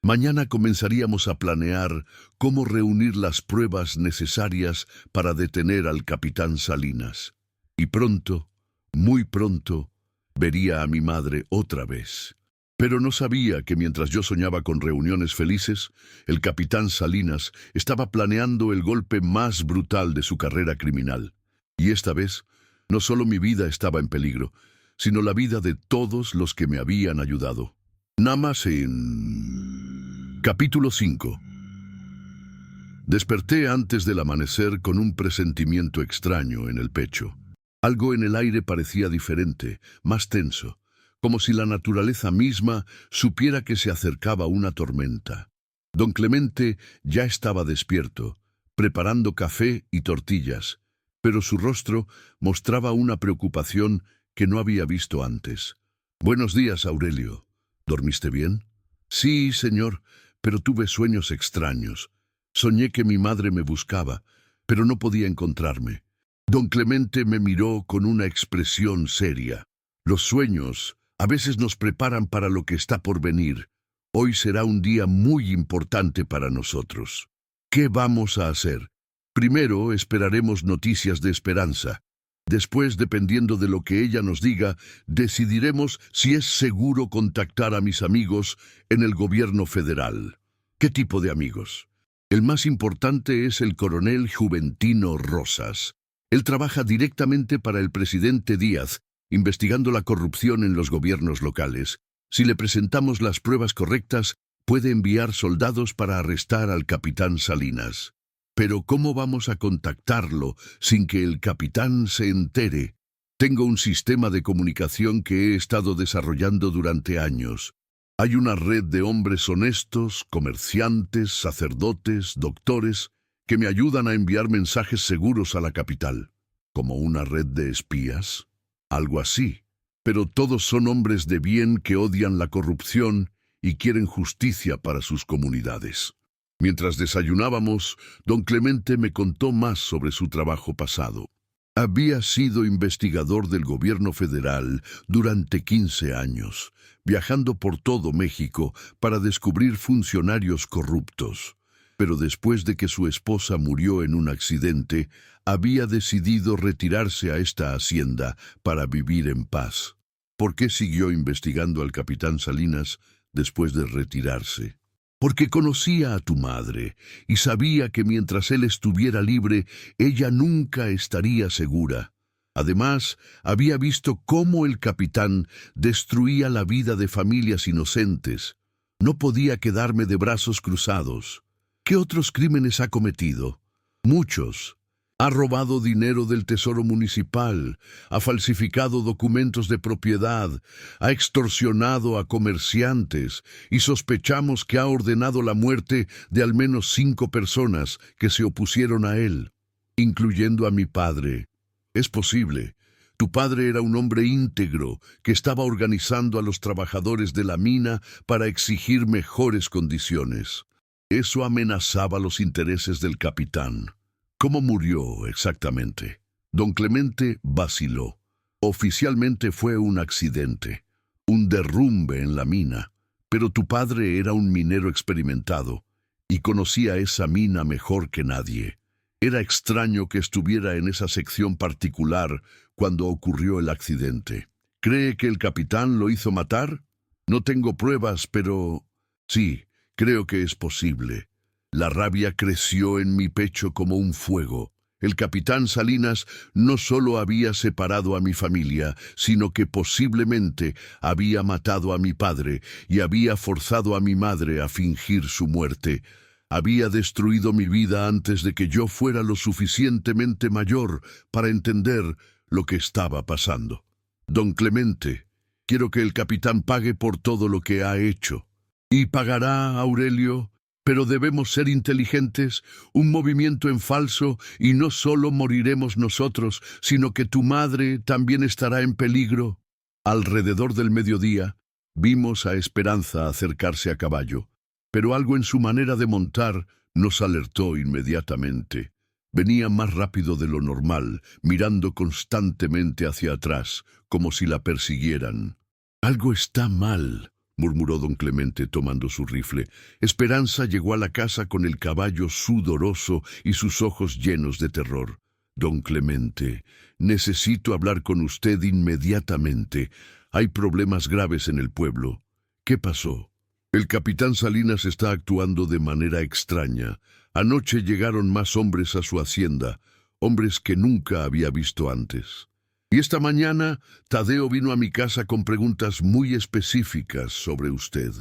Speaker 1: Mañana comenzaríamos a planear cómo reunir las pruebas necesarias para detener al capitán Salinas. Y pronto, muy pronto, vería a mi madre otra vez. Pero no sabía que mientras yo soñaba con reuniones felices, el capitán Salinas estaba planeando el golpe más brutal de su carrera criminal. Y esta vez, no solo mi vida estaba en peligro, sino la vida de todos los que me habían ayudado. Namaste. Capítulo 5. Desperté antes del amanecer con un presentimiento extraño en el pecho. Algo en el aire parecía diferente, más tenso, como si la naturaleza misma supiera que se acercaba una tormenta. Don Clemente ya estaba despierto, preparando café y tortillas, pero su rostro mostraba una preocupación que no había visto antes. «Buenos días, Aurelio. ¿Dormiste bien?» «Sí, señor, pero tuve sueños extraños. Soñé que mi madre me buscaba, pero no podía encontrarme». Don Clemente me miró con una expresión seria. «Los sueños a veces nos preparan para lo que está por venir. Hoy será un día muy importante para nosotros. ¿Qué vamos a hacer? Primero esperaremos noticias de Esperanza. Después, dependiendo de lo que ella nos diga, decidiremos si es seguro contactar a mis amigos en el gobierno federal». «¿Qué tipo de amigos?» «El más importante es el coronel Juventino Rosas. Él trabaja directamente para el presidente Díaz, investigando la corrupción en los gobiernos locales. Si le presentamos las pruebas correctas, puede enviar soldados para arrestar al capitán Salinas. Pero ¿cómo vamos a contactarlo sin que el capitán se entere? Tengo un sistema de comunicación que he estado desarrollando durante años. Hay una red de hombres honestos, comerciantes, sacerdotes, doctores, que me ayudan a enviar mensajes seguros a la capital. ¿Como una red de espías? Algo así. Pero todos son hombres de bien que odian la corrupción y quieren justicia para sus comunidades». Mientras desayunábamos, don Clemente me contó más sobre su trabajo pasado. Había sido investigador del gobierno federal durante 15 años, viajando por todo México para descubrir funcionarios corruptos. Pero después de que su esposa murió en un accidente, había decidido retirarse a esta hacienda para vivir en paz. ¿Por qué siguió investigando al capitán Salinas después de retirarse? Porque conocía a tu madre y sabía que mientras él estuviera libre, ella nunca estaría segura. Además, había visto cómo el capitán destruía la vida de familias inocentes. No podía quedarme de brazos cruzados. ¿Qué otros crímenes ha cometido? Muchos. Ha robado dinero del tesoro municipal, ha falsificado documentos de propiedad, ha extorsionado a comerciantes y sospechamos que ha ordenado la muerte de al menos 5 personas que se opusieron a él, incluyendo a mi padre. Es posible. Tu padre era un hombre íntegro que estaba organizando a los trabajadores de la mina para exigir mejores condiciones. Eso amenazaba los intereses del capitán. ¿Cómo murió exactamente? Don Clemente vaciló. Oficialmente fue un accidente, un derrumbe en la mina, pero tu padre era un minero experimentado y conocía esa mina mejor que nadie. Era extraño que estuviera en esa sección particular cuando ocurrió el accidente. ¿Cree que el capitán lo hizo matar? No tengo pruebas, pero sí, creo que es posible. La rabia creció en mi pecho como un fuego. El capitán Salinas no solo había separado a mi familia, sino que posiblemente había matado a mi padre y había forzado a mi madre a fingir su muerte. Había destruido mi vida antes de que yo fuera lo suficientemente mayor para entender lo que estaba pasando. Don Clemente, quiero que el capitán pague por todo lo que ha hecho. Y pagará, Aurelio, pero debemos ser inteligentes, un movimiento en falso, y no solo moriremos nosotros, sino que tu madre también estará en peligro. Alrededor del mediodía, vimos a Esperanza acercarse a caballo, pero algo en su manera de montar nos alertó inmediatamente. Venía más rápido de lo normal, mirando constantemente hacia atrás, como si la persiguieran. «Algo está mal», murmuró don Clemente tomando su rifle. Esperanza llegó a la casa con el caballo sudoroso y sus ojos llenos de terror. «Don Clemente, necesito hablar con usted inmediatamente. Hay problemas graves en el pueblo». «¿Qué pasó?» «El capitán Salinas está actuando de manera extraña. Anoche llegaron más hombres a su hacienda, hombres que nunca había visto antes. Y esta mañana Tadeo vino a mi casa con preguntas muy específicas sobre usted».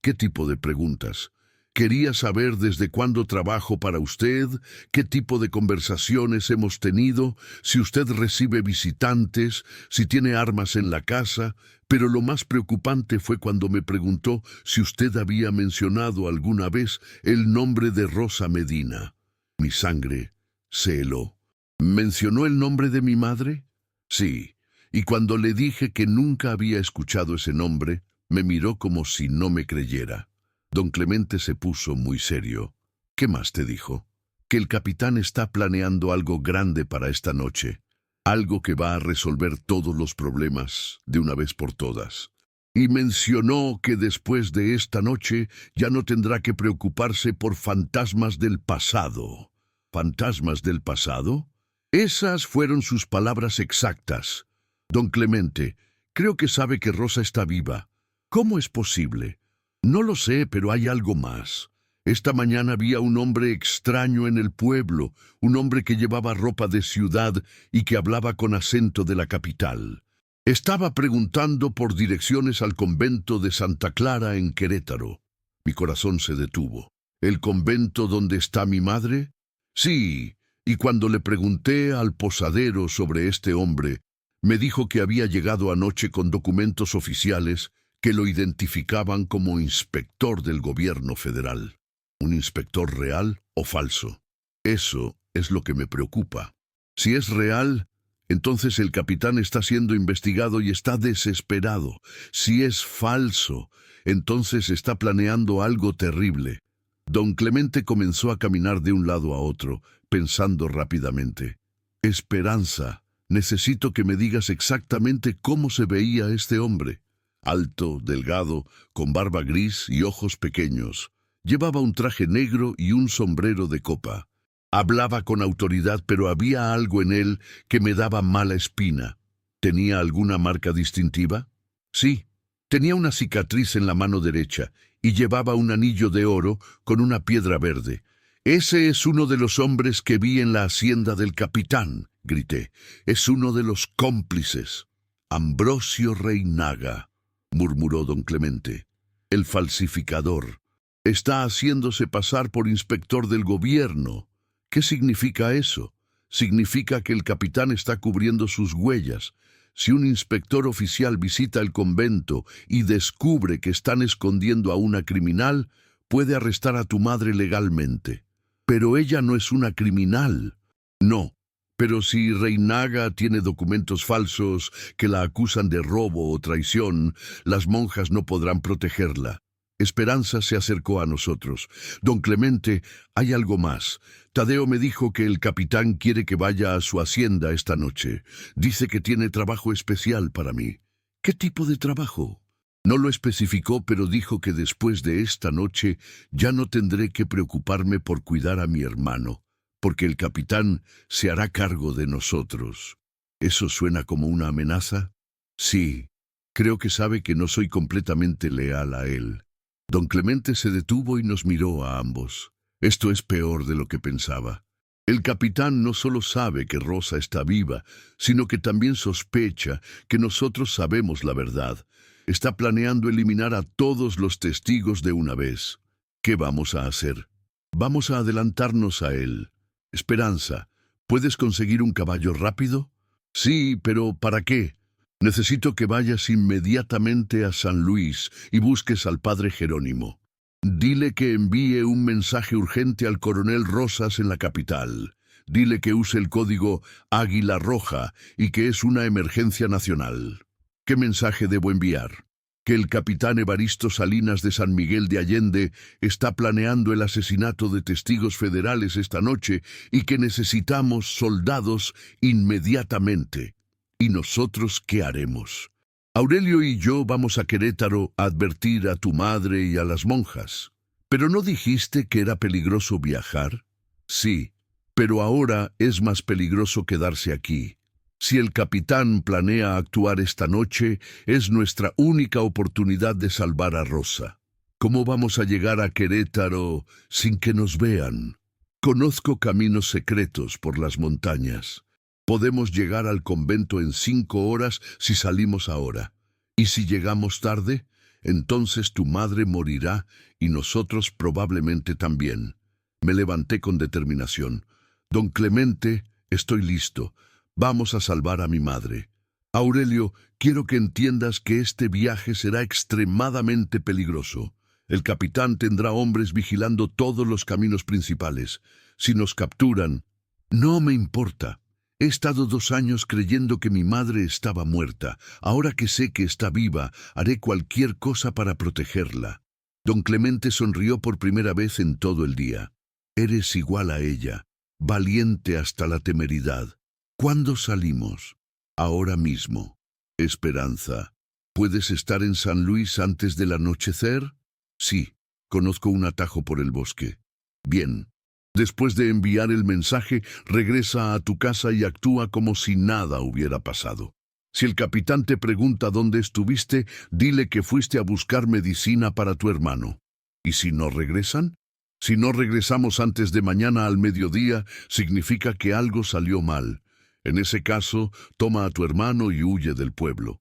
Speaker 1: «¿Qué tipo de preguntas?» «Quería saber desde cuándo trabajo para usted, qué tipo de conversaciones hemos tenido, si usted recibe visitantes, si tiene armas en la casa, pero lo más preocupante fue cuando me preguntó si usted había mencionado alguna vez el nombre de Rosa Medina». Mi sangre se heló. «¿Mencionó el nombre de mi madre?» «Sí, y cuando le dije que nunca había escuchado ese nombre, me miró como si no me creyera». Don Clemente se puso muy serio. «¿Qué más te dijo?» «Que el capitán está planeando algo grande para esta noche, algo que va a resolver todos los problemas de una vez por todas. Y mencionó que después de esta noche ya no tendrá que preocuparse por fantasmas del pasado». «¿Fantasmas del pasado?» Esas fueron sus palabras exactas. «Don Clemente, creo que sabe que Rosa está viva. ¿Cómo es posible?» «No lo sé, pero hay algo más. Esta mañana vi a un hombre extraño en el pueblo, un hombre que llevaba ropa de ciudad y que hablaba con acento de la capital. Estaba preguntando por direcciones al convento de Santa Clara en Querétaro». Mi corazón se detuvo. «¿El convento donde está mi madre?» «Sí. Y cuando le pregunté al posadero sobre este hombre, me dijo que había llegado anoche con documentos oficiales que lo identificaban como inspector del gobierno federal». ¿Un inspector real o falso? Eso es lo que me preocupa. Si es real, entonces el capitán está siendo investigado y está desesperado. Si es falso, entonces está planeando algo terrible. Don Clemente comenzó a caminar de un lado a otro, pensando rápidamente. «Esperanza, necesito que me digas exactamente cómo se veía este hombre». Alto, delgado, con barba gris y ojos pequeños. Llevaba un traje negro y un sombrero de copa. Hablaba con autoridad, pero había algo en él que me daba mala espina. ¿Tenía alguna marca distintiva? Sí, tenía una cicatriz en la mano derecha y llevaba un anillo de oro con una piedra verde. «Ese es uno de los hombres que vi en la hacienda del capitán», grité. «Es uno de los cómplices». «Ambrosio Reinaga», murmuró don Clemente. «El falsificador. Está haciéndose pasar por inspector del gobierno». ¿Qué significa eso? Significa que el capitán está cubriendo sus huellas. Si un inspector oficial visita el convento y descubre que están escondiendo a una criminal, puede arrestar a tu madre legalmente. Pero ella no es una criminal. No. Pero si Reinaga tiene documentos falsos que la acusan de robo o traición, las monjas no podrán protegerla. Esperanza se acercó a nosotros. «Don Clemente, hay algo más. Tadeo me dijo que el capitán quiere que vaya a su hacienda esta noche. Dice que tiene trabajo especial para mí». «¿Qué tipo de trabajo?» No lo especificó, pero dijo que después de esta noche ya no tendré que preocuparme por cuidar a mi hermano, porque el capitán se hará cargo de nosotros. ¿Eso suena como una amenaza? Sí, creo que sabe que no soy completamente leal a él. Don Clemente se detuvo y nos miró a ambos. Esto es peor de lo que pensaba. El capitán no solo sabe que Rosa está viva, sino que también sospecha que nosotros sabemos la verdad. Está planeando eliminar a todos los testigos de una vez. ¿Qué vamos a hacer? Vamos a adelantarnos a él. Esperanza, ¿puedes conseguir un caballo rápido? Sí, pero ¿para qué? Necesito que vayas inmediatamente a San Luis y busques al padre Jerónimo. Dile que envíe un mensaje urgente al coronel Rosas en la capital. Dile que use el código Águila Roja y que es una emergencia nacional. ¿Qué mensaje debo enviar? Que el capitán Evaristo Salinas de San Miguel de Allende está planeando el asesinato de testigos federales esta noche y que necesitamos soldados inmediatamente. ¿Y nosotros qué haremos? Aurelio y yo vamos a Querétaro a advertir a tu madre y a las monjas. ¿Pero no dijiste que era peligroso viajar? Sí, pero ahora es más peligroso quedarse aquí. Si el capitán planea actuar esta noche, es nuestra única oportunidad de salvar a Rosa. ¿Cómo vamos a llegar a Querétaro sin que nos vean? Conozco caminos secretos por las montañas. Podemos llegar al convento en 5 horas si salimos ahora. Y si llegamos tarde, entonces tu madre morirá y nosotros probablemente también. Me levanté con determinación. Don Clemente, estoy listo. Vamos a salvar a mi madre. Aurelio, quiero que entiendas que este viaje será extremadamente peligroso. El capitán tendrá hombres vigilando todos los caminos principales. Si nos capturan, no me importa. He estado 2 años creyendo que mi madre estaba muerta. Ahora que sé que está viva, haré cualquier cosa para protegerla. Don Clemente sonrió por primera vez en todo el día. Eres igual a ella, valiente hasta la temeridad. ¿Cuándo salimos? Ahora mismo. Esperanza, ¿puedes estar en San Luis antes del anochecer? Sí, conozco un atajo por el bosque. Bien. Después de enviar el mensaje, regresa a tu casa y actúa como si nada hubiera pasado. Si el capitán te pregunta dónde estuviste, dile que fuiste a buscar medicina para tu hermano. ¿Y si no regresan? Si no regresamos antes de mañana al mediodía, significa que algo salió mal. En ese caso, toma a tu hermano y huye del pueblo.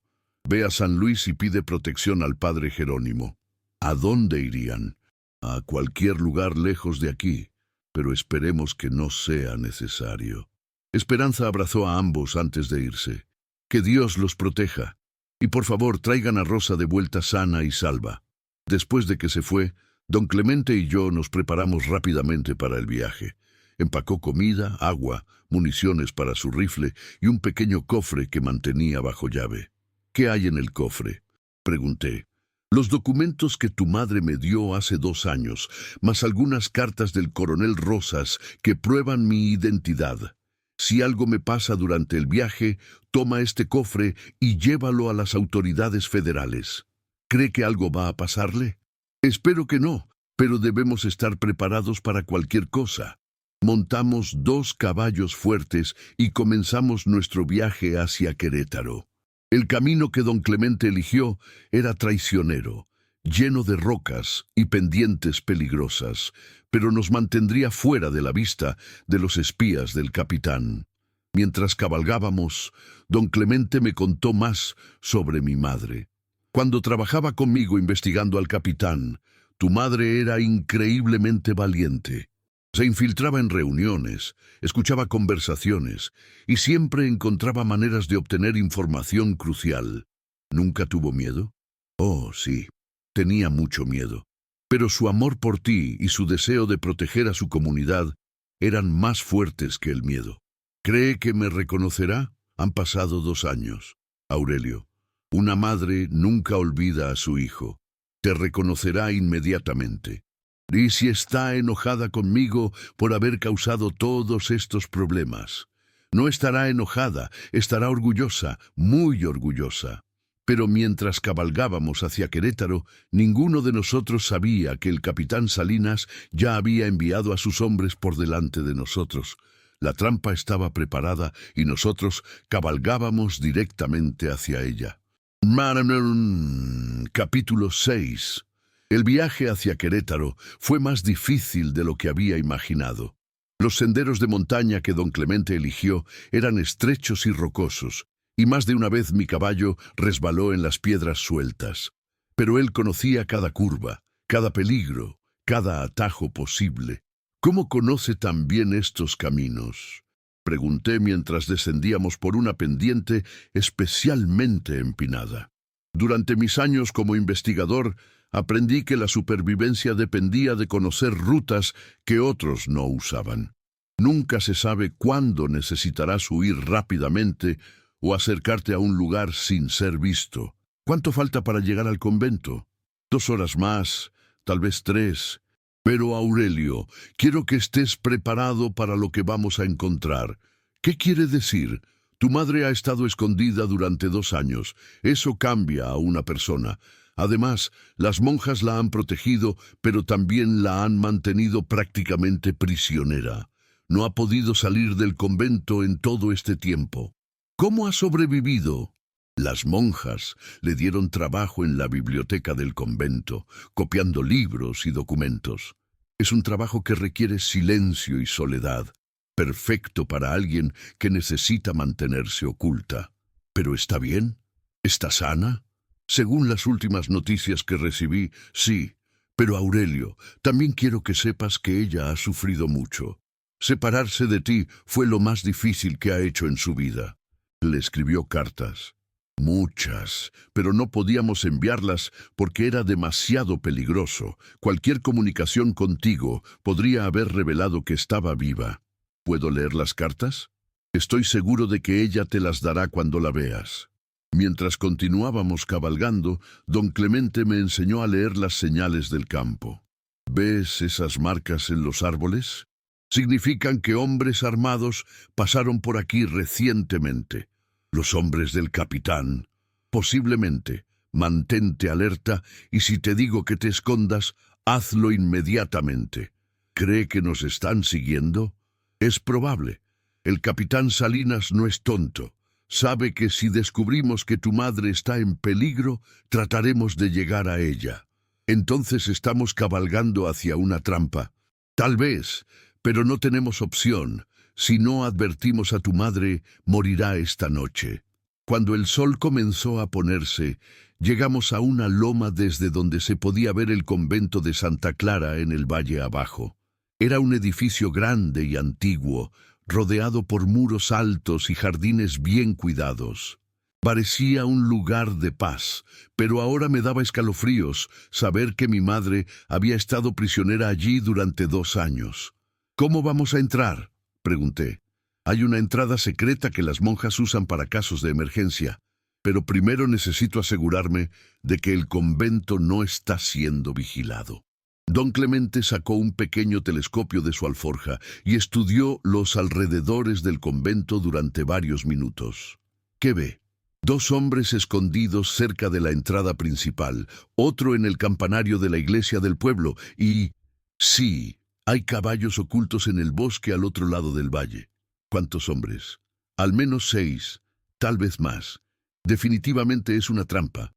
Speaker 1: Ve a San Luis y pide protección al padre Jerónimo. ¿A dónde irían? A cualquier lugar lejos de aquí. Pero esperemos que no sea necesario. Esperanza abrazó a ambos antes de irse. Que Dios los proteja. Y por favor, traigan a Rosa de vuelta sana y salva. Después de que se fue, don Clemente y yo nos preparamos rápidamente para el viaje. Empacó comida, agua, municiones para su rifle y un pequeño cofre que mantenía bajo llave. ¿Qué hay en el cofre? Pregunté. Los documentos que tu madre me dio hace 2 años, más algunas cartas del coronel Rosas que prueban mi identidad. Si algo me pasa durante el viaje, toma este cofre y llévalo a las autoridades federales. ¿Cree que algo va a pasarle? Espero que no, pero debemos estar preparados para cualquier cosa. Montamos 2 caballos fuertes y comenzamos nuestro viaje hacia Querétaro. El camino que don Clemente eligió era traicionero, lleno de rocas y pendientes peligrosas, pero nos mantendría fuera de la vista de los espías del capitán. Mientras cabalgábamos, don Clemente me contó más sobre mi madre. Cuando trabajaba conmigo investigando al capitán, tu madre era increíblemente valiente. Se infiltraba en reuniones, escuchaba conversaciones y siempre encontraba maneras de obtener información crucial. ¿Nunca tuvo miedo? Oh, sí, tenía mucho miedo. Pero su amor por ti y su deseo de proteger a su comunidad eran más fuertes que el miedo. ¿Cree que me reconocerá? Han pasado 2 años. Aurelio, una madre nunca olvida a su hijo. Te reconocerá inmediatamente. Y si está enojada conmigo por haber causado todos estos problemas. No estará enojada, estará orgullosa, muy orgullosa. Pero mientras cabalgábamos hacia Querétaro, ninguno de nosotros sabía que el capitán Salinas ya había enviado a sus hombres por delante de nosotros. La trampa estaba preparada y nosotros cabalgábamos directamente hacia ella. Capítulo 6. El viaje hacia Querétaro fue más difícil de lo que había imaginado. Los senderos de montaña que don Clemente eligió eran estrechos y rocosos, y más de una vez mi caballo resbaló en las piedras sueltas. Pero él conocía cada curva, cada peligro, cada atajo posible. ¿Cómo conoce tan bien estos caminos?, pregunté mientras descendíamos por una pendiente especialmente empinada. Durante mis años como investigador, aprendí que la supervivencia dependía de conocer rutas que otros no usaban. Nunca se sabe cuándo necesitarás huir rápidamente o acercarte a un lugar sin ser visto. ¿Cuánto falta para llegar al convento? 2 horas más, tal vez 3. Pero Aurelio, quiero que estés preparado para lo que vamos a encontrar. ¿Qué quiere decir? Tu madre ha estado escondida durante 2 años. Eso cambia a una persona. Además, las monjas la han protegido, pero también la han mantenido prácticamente prisionera. No ha podido salir del convento en todo este tiempo. ¿Cómo ha sobrevivido? Las monjas le dieron trabajo en la biblioteca del convento, copiando libros y documentos. Es un trabajo que requiere silencio y soledad, perfecto para alguien que necesita mantenerse oculta. ¿Pero está bien? ¿Está sana? Según las últimas noticias que recibí, sí. Pero Aurelio, también quiero que sepas que ella ha sufrido mucho. Separarse de ti fue lo más difícil que ha hecho en su vida. Le escribió cartas. Muchas, pero no podíamos enviarlas porque era demasiado peligroso. Cualquier comunicación contigo podría haber revelado que estaba viva. ¿Puedo leer las cartas? Estoy seguro de que ella te las dará cuando la veas. Mientras continuábamos cabalgando, don Clemente me enseñó a leer las señales del campo. ¿Ves esas marcas en los árboles? Significan que hombres armados pasaron por aquí recientemente. Los hombres del capitán. Posiblemente. Mantente alerta y si te digo que te escondas, hazlo inmediatamente. ¿Cree que nos están siguiendo? Es probable. El capitán Salinas no es tonto. Sabe que si descubrimos que tu madre está en peligro, trataremos de llegar a ella. Entonces estamos cabalgando hacia una trampa. Tal vez, pero no tenemos opción. Si no advertimos a tu madre, morirá esta noche. Cuando el sol comenzó a ponerse, llegamos a una loma desde donde se podía ver el convento de Santa Clara en el valle abajo. Era un edificio grande y antiguo, rodeado por muros altos y jardines bien cuidados. Parecía un lugar de paz, pero ahora me daba escalofríos saber que mi madre había estado prisionera allí durante 2 años. ¿Cómo vamos a entrar?, pregunté. Hay una entrada secreta que las monjas usan para casos de emergencia, pero primero necesito asegurarme de que el convento no está siendo vigilado. Don Clemente sacó un pequeño telescopio de su alforja y estudió los alrededores del convento durante varios minutos. ¿Qué ve? 2 hombres escondidos cerca de la entrada principal, otro en el campanario de la iglesia del pueblo y... sí, hay caballos ocultos en el bosque al otro lado del valle. ¿Cuántos hombres? Al menos 6, tal vez más. Definitivamente es una trampa.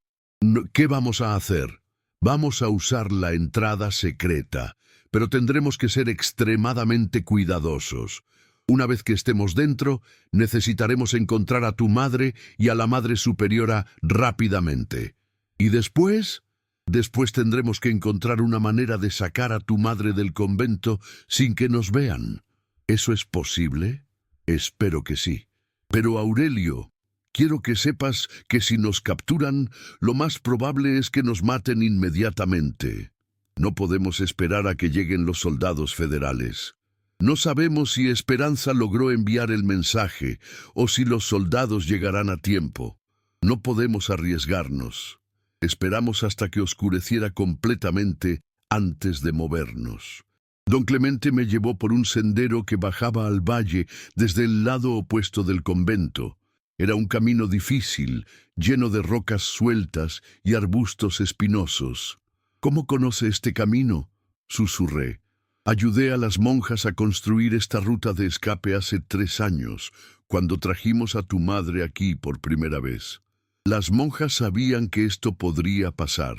Speaker 1: ¿Qué vamos a hacer? Vamos a usar la entrada secreta, pero tendremos que ser extremadamente cuidadosos. Una vez que estemos dentro, necesitaremos encontrar a tu madre y a la Madre Superiora rápidamente. ¿Y después? Después tendremos que encontrar una manera de sacar a tu madre del convento sin que nos vean. ¿Eso es posible? Espero que sí. Pero Aurelio, quiero que sepas que si nos capturan, lo más probable es que nos maten inmediatamente. No podemos esperar a que lleguen los soldados federales. No sabemos si Esperanza logró enviar el mensaje o si los soldados llegarán a tiempo. No podemos arriesgarnos. Esperamos hasta que oscureciera completamente antes de movernos. Don Clemente me llevó por un sendero que bajaba al valle desde el lado opuesto del convento. Era un camino difícil, lleno de rocas sueltas y arbustos espinosos. ¿Cómo conoce este camino?, susurré. Ayudé a las monjas a construir esta ruta de escape hace 3 años, cuando trajimos a tu madre aquí por primera vez. Las monjas sabían que esto podría pasar.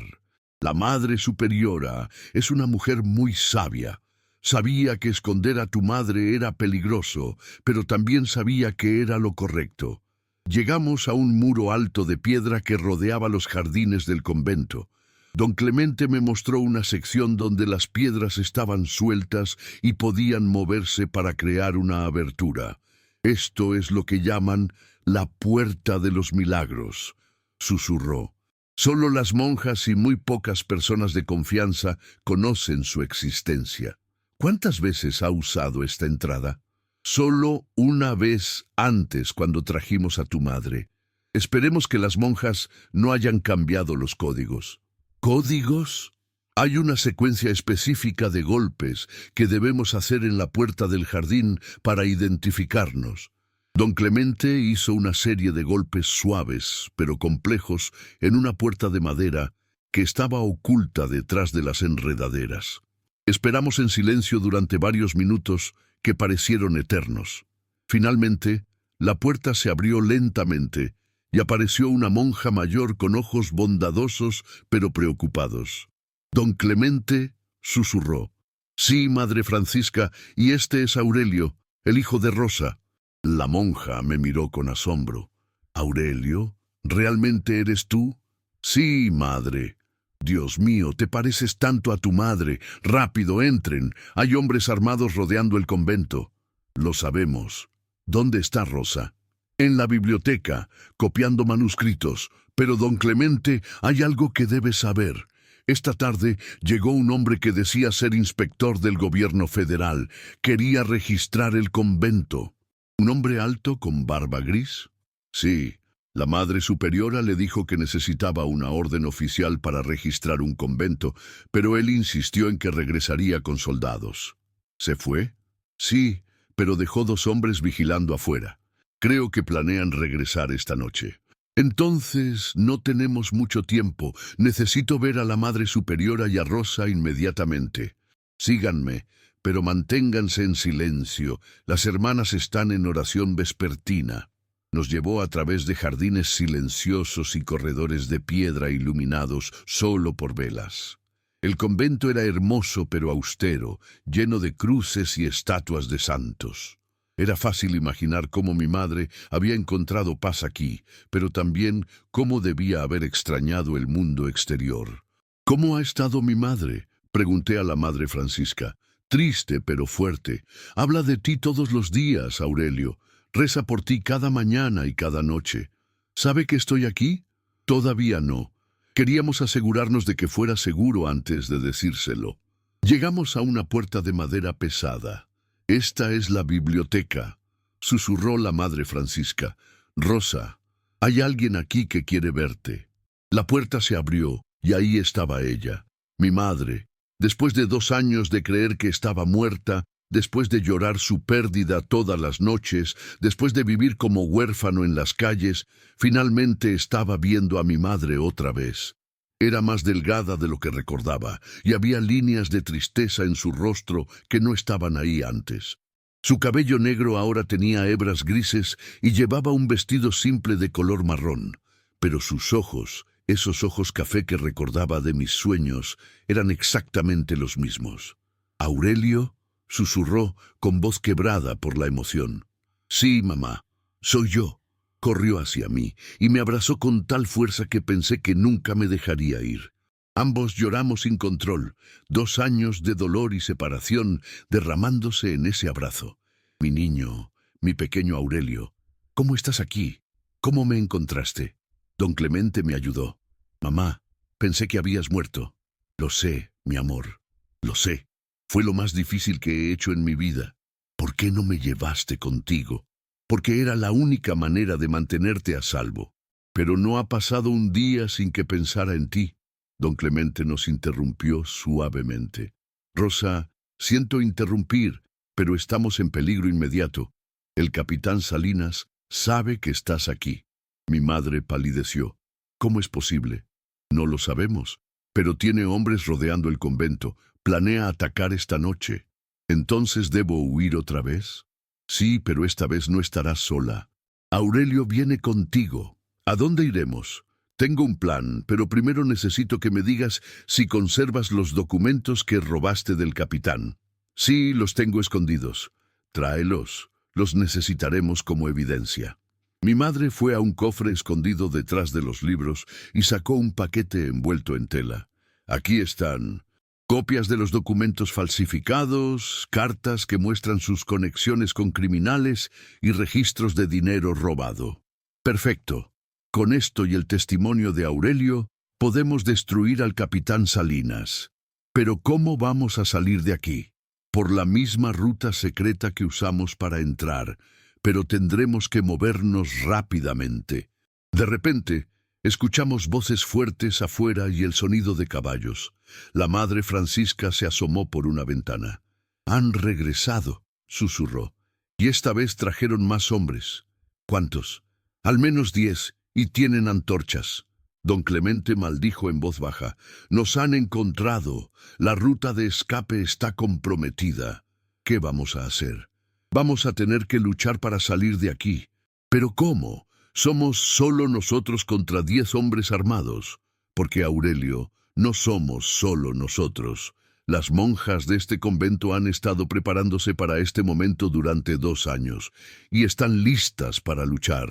Speaker 1: La Madre Superiora es una mujer muy sabia. Sabía que esconder a tu madre era peligroso, pero también sabía que era lo correcto. Llegamos a un muro alto de piedra que rodeaba los jardines del convento. Don Clemente me mostró una sección donde las piedras estaban sueltas y podían moverse para crear una abertura. Esto es lo que llaman la Puerta de los Milagros, susurró. Solo las monjas y muy pocas personas de confianza conocen su existencia. ¿Cuántas veces ha usado esta entrada? Solo una vez antes cuando trajimos a tu madre. Esperemos que las monjas no hayan cambiado los códigos. ¿Códigos? Hay una secuencia específica de golpes que debemos hacer en la puerta del jardín para identificarnos. Don Clemente hizo una serie de golpes suaves, pero complejos, en una puerta de madera que estaba oculta detrás de las enredaderas. Esperamos en silencio durante varios minutos que parecieron eternos. Finalmente, la puerta se abrió lentamente y apareció una monja mayor con ojos bondadosos pero preocupados. Don Clemente susurró: «Sí, Madre Francisca, y este es Aurelio, el hijo de Rosa». La monja me miró con asombro. «¿Aurelio? ¿Realmente eres tú?» «Sí, madre». «Dios mío, te pareces tanto a tu madre. Rápido, entren. Hay hombres armados rodeando el convento». «Lo sabemos. ¿Dónde está Rosa?» «En la biblioteca, copiando manuscritos. Pero, don Clemente, hay algo que debes saber. Esta tarde llegó un hombre que decía ser inspector del gobierno federal. Quería registrar el convento». «¿Un hombre alto con barba gris?» «Sí». La Madre Superiora le dijo que necesitaba una orden oficial para registrar un convento, pero él insistió en que regresaría con soldados. ¿Se fue? Sí, pero dejó 2 hombres vigilando afuera. Creo que planean regresar esta noche. Entonces, no tenemos mucho tiempo. Necesito ver a la Madre Superiora y a Rosa inmediatamente. Síganme, pero manténganse en silencio. Las hermanas están en oración vespertina. Nos llevó a través de jardines silenciosos y corredores de piedra iluminados solo por velas. El convento era hermoso pero austero, lleno de cruces y estatuas de santos. Era fácil imaginar cómo mi madre había encontrado paz aquí, pero también cómo debía haber extrañado el mundo exterior. «¿Cómo ha estado mi madre?», pregunté a la Madre Francisca. «Triste pero fuerte. Habla de ti todos los días, Aurelio. Reza por ti cada mañana y cada noche. ¿Sabe que estoy aquí?» «Todavía no. Queríamos asegurarnos de que fuera seguro antes de decírselo». Llegamos a una puerta de madera pesada. «Esta es la biblioteca», susurró la Madre Francisca. «Rosa, hay alguien aquí que quiere verte». La puerta se abrió y ahí estaba ella, mi madre. Después de 2 años de creer que estaba muerta, después de llorar su pérdida todas las noches, después de vivir como huérfano en las calles, finalmente estaba viendo a mi madre otra vez. Era más delgada de lo que recordaba, y había líneas de tristeza en su rostro que no estaban ahí antes. Su cabello negro ahora tenía hebras grises y llevaba un vestido simple de color marrón, pero sus ojos, esos ojos café que recordaba de mis sueños, eran exactamente los mismos. «¿Aurelio?», susurró con voz quebrada por la emoción. «Sí, mamá, soy yo». Corrió hacia mí y me abrazó con tal fuerza que pensé que nunca me dejaría ir. Ambos lloramos sin control, 2 años de dolor y separación derramándose en ese abrazo. «Mi niño, mi pequeño Aurelio, ¿cómo estás aquí? ¿Cómo me encontraste?» Don Clemente me ayudó. «Mamá, pensé que habías muerto». «Lo sé, mi amor, lo sé. Fue lo más difícil que he hecho en mi vida. ¿Por qué no me llevaste contigo? Porque era la única manera de mantenerte a salvo. Pero no ha pasado un día sin que pensara en ti». Don Clemente nos interrumpió suavemente. «Rosa, siento interrumpir, pero estamos en peligro inmediato. El capitán Salinas sabe que estás aquí». Mi madre palideció. «¿Cómo es posible?» «No lo sabemos, pero tiene hombres rodeando el convento. Planea atacar esta noche. ¿Entonces debo huir otra vez?» «Sí, pero esta vez no estarás sola. Aurelio viene contigo. ¿A dónde iremos?» «Tengo un plan, pero primero necesito que me digas si conservas los documentos que robaste del capitán». Sí, los tengo escondidos. Tráelos. Los necesitaremos como evidencia. Mi madre fue a un cofre escondido detrás de los libros y sacó un paquete envuelto en tela. Aquí están copias de los documentos falsificados, cartas que muestran sus conexiones con criminales y registros de dinero robado. Perfecto. Con esto y el testimonio de Aurelio, podemos destruir al capitán Salinas. Pero ¿cómo vamos a salir de aquí? Por la misma ruta secreta que usamos para entrar, pero tendremos que movernos rápidamente. De repente, escuchamos voces fuertes afuera y el sonido de caballos. La madre Francisca se asomó por una ventana. «Han regresado», susurró, «y esta vez trajeron más hombres». «¿Cuántos?» «Al menos 10, y tienen antorchas». Don Clemente maldijo en voz baja. «Nos han encontrado. La ruta de escape está comprometida. ¿Qué vamos a hacer? Vamos a tener que luchar para salir de aquí». «¿Pero cómo? Somos solo nosotros contra 10 hombres armados». «Porque, Aurelio, no somos solo nosotros. Las monjas de este convento han estado preparándose para este momento durante 2 años, y están listas para luchar».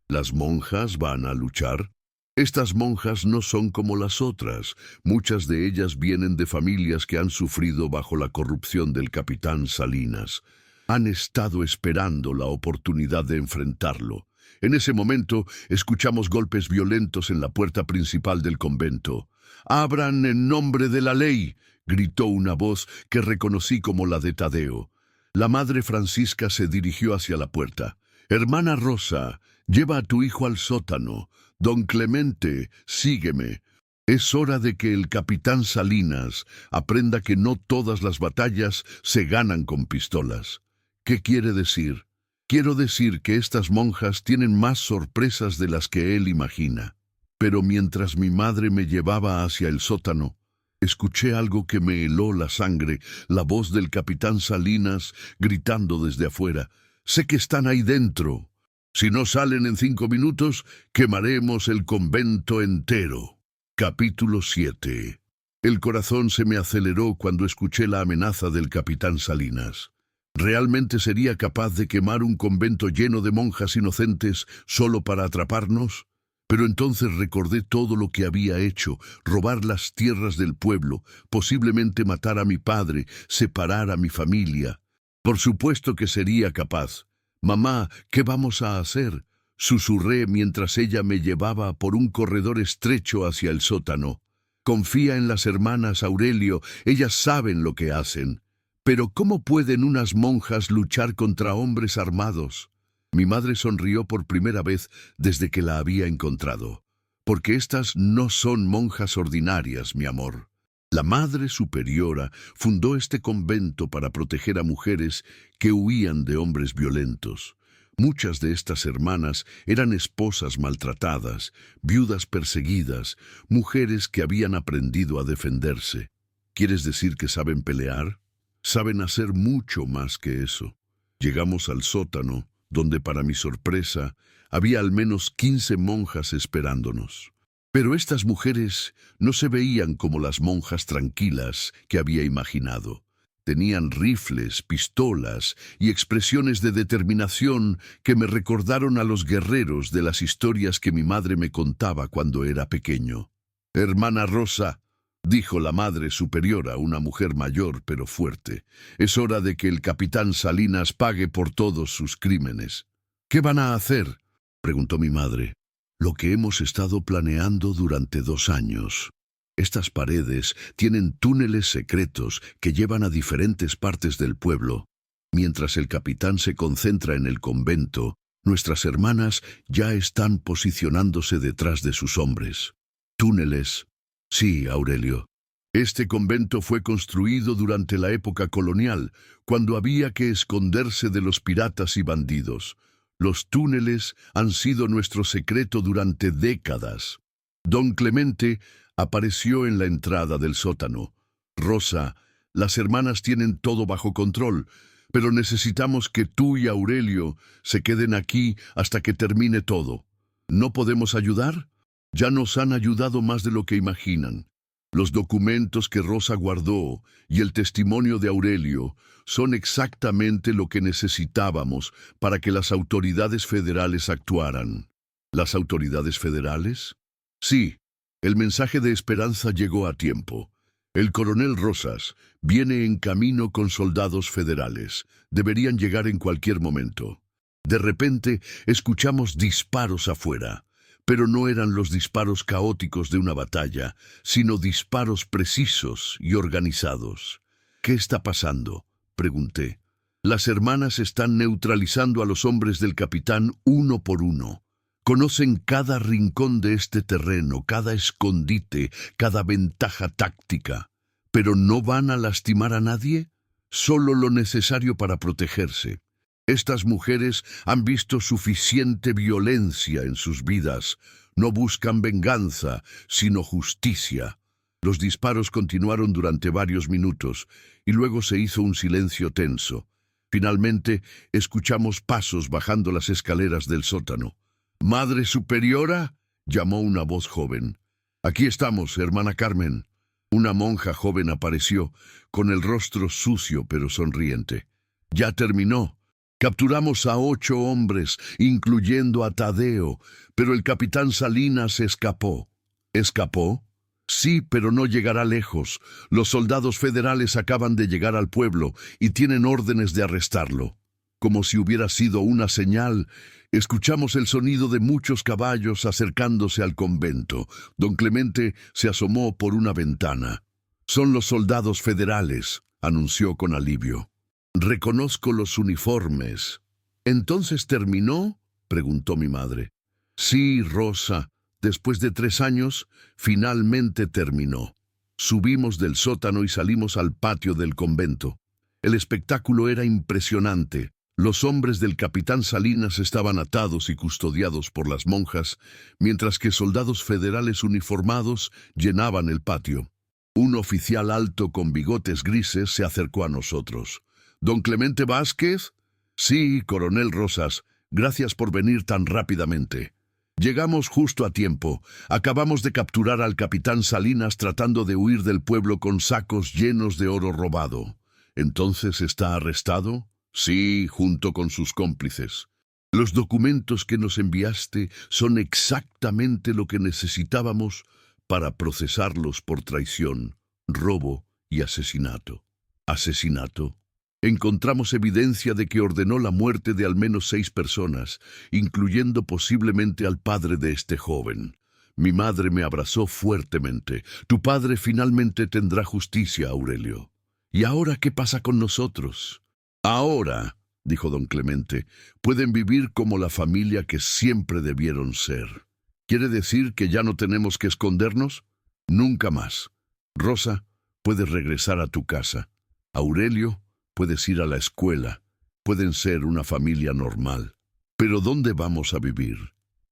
Speaker 1: «¿Las monjas van a luchar?» Estas monjas no son como las otras. Muchas de ellas vienen de familias que han sufrido bajo la corrupción del capitán Salinas. Han estado esperando la oportunidad de enfrentarlo. En ese momento, escuchamos golpes violentos en la puerta principal del convento. «¡Abran en nombre de la ley!», gritó una voz que reconocí como la de Tadeo. La madre Francisca se dirigió hacia la puerta. «Hermana Rosa, lleva a tu hijo al sótano. Don Clemente, sígueme. Es hora de que el capitán Salinas aprenda que no todas las batallas se ganan con pistolas». «¿Qué quiere decir?» «Quiero decir que estas monjas tienen más sorpresas de las que él imagina». Pero mientras mi madre me llevaba hacia el sótano, escuché algo que me heló la sangre, la voz del capitán Salinas gritando desde afuera. «Sé que están ahí dentro. Si no salen en 5 minutos, quemaremos el convento entero». Capítulo 7. El corazón se me aceleró cuando escuché la amenaza del capitán Salinas. ¿Realmente sería capaz de quemar un convento lleno de monjas inocentes solo para atraparnos? Pero entonces recordé todo lo que había hecho: robar las tierras del pueblo, posiblemente matar a mi padre, separar a mi familia. Por supuesto que sería capaz. «Mamá, ¿qué vamos a hacer?», susurré mientras ella me llevaba por un corredor estrecho hacia el sótano. «Confía en las hermanas, Aurelio, ellas saben lo que hacen». «Pero ¿cómo pueden unas monjas luchar contra hombres armados?». Mi madre sonrió por primera vez desde que la había encontrado. «Porque estas no son monjas ordinarias, mi amor. La Madre Superiora fundó este convento para proteger a mujeres que huían de hombres violentos. Muchas de estas hermanas eran esposas maltratadas, viudas perseguidas, mujeres que habían aprendido a defenderse». «¿Quieres decir que saben pelear?». «Saben hacer mucho más que eso». Llegamos al sótano, donde para mi sorpresa había al menos 15 monjas esperándonos. Pero estas mujeres no se veían como las monjas tranquilas que había imaginado. Tenían rifles, pistolas y expresiones de determinación que me recordaron a los guerreros de las historias que mi madre me contaba cuando era pequeño. «Hermana Rosa», dijo la Madre Superiora, una mujer mayor pero fuerte, «es hora de que el capitán Salinas pague por todos sus crímenes». «¿Qué van a hacer?», preguntó mi madre. «Lo que hemos estado planeando durante 2 años. Estas paredes tienen túneles secretos que llevan a diferentes partes del pueblo. Mientras el capitán se concentra en el convento, nuestras hermanas ya están posicionándose detrás de sus hombres». «Túneles». «Sí, Aurelio. Este convento fue construido durante la época colonial, cuando había que esconderse de los piratas y bandidos. Los túneles han sido nuestro secreto durante décadas». Don Clemente apareció en la entrada del sótano. «Rosa, las hermanas tienen todo bajo control, pero necesitamos que tú y Aurelio se queden aquí hasta que termine todo. ¿No podemos ayudar? Ya nos han ayudado más de lo que imaginan». Los documentos que Rosa guardó y el testimonio de Aurelio son exactamente lo que necesitábamos para que las autoridades federales actuaran. ¿Las autoridades federales? Sí, el mensaje de esperanza llegó a tiempo. El coronel Rosas viene en camino con soldados federales. Deberían llegar en cualquier momento. De repente, escuchamos disparos afuera, pero no eran los disparos caóticos de una batalla, sino disparos precisos y organizados. ¿Qué está pasando?, pregunté. Las hermanas están neutralizando a los hombres del capitán uno por uno. Conocen cada rincón de este terreno, cada escondite, cada ventaja táctica. ¿Pero no van a lastimar a nadie? Solo lo necesario para protegerse. Estas mujeres han visto suficiente violencia en sus vidas. No buscan venganza, sino justicia. Los disparos continuaron durante varios minutos, y luego se hizo un silencio tenso. Finalmente, escuchamos pasos bajando las escaleras del sótano. «¿Madre Superiora?», llamó una voz joven. «Aquí estamos, hermana Carmen». Una monja joven apareció, con el rostro sucio pero sonriente. «Ya terminó. Capturamos a 8 hombres, incluyendo a Tadeo, pero el capitán Salinas escapó». «¿Escapó?». «Sí, pero no llegará lejos. Los soldados federales acaban de llegar al pueblo y tienen órdenes de arrestarlo». Como si hubiera sido una señal, escuchamos el sonido de muchos caballos acercándose al convento. Don Clemente se asomó por una ventana. «Son los soldados federales», anunció con alivio. «Reconozco los uniformes». «¿Entonces terminó?», preguntó mi madre. «Sí, Rosa. Después de 3 años, finalmente terminó». Subimos del sótano y salimos al patio del convento. El espectáculo era impresionante. Los hombres del capitán Salinas estaban atados y custodiados por las monjas, mientras que soldados federales uniformados llenaban el patio. Un oficial alto con bigotes grises se acercó a nosotros. «¿Don Clemente Vázquez?». «Sí, coronel Rosas. Gracias por venir tan rápidamente». «Llegamos justo a tiempo. Acabamos de capturar al capitán Salinas tratando de huir del pueblo con sacos llenos de oro robado». «¿Entonces está arrestado?». «Sí, junto con sus cómplices». «Los documentos que nos enviaste son exactamente lo que necesitábamos para procesarlos por traición, robo y asesinato». «¿Asesinato?». «Encontramos evidencia de que ordenó la muerte de al menos 6 personas, incluyendo posiblemente al padre de este joven». Mi madre me abrazó fuertemente. «Tu padre finalmente tendrá justicia, Aurelio». «¿Y ahora qué pasa con nosotros?». «Ahora», dijo don Clemente, «pueden vivir como la familia que siempre debieron ser». «¿Quiere decir que ya no tenemos que escondernos?». «Nunca más. Rosa, puedes regresar a tu casa. Aurelio, puedes ir a la escuela. Pueden ser una familia normal. ¿Pero dónde vamos a vivir?».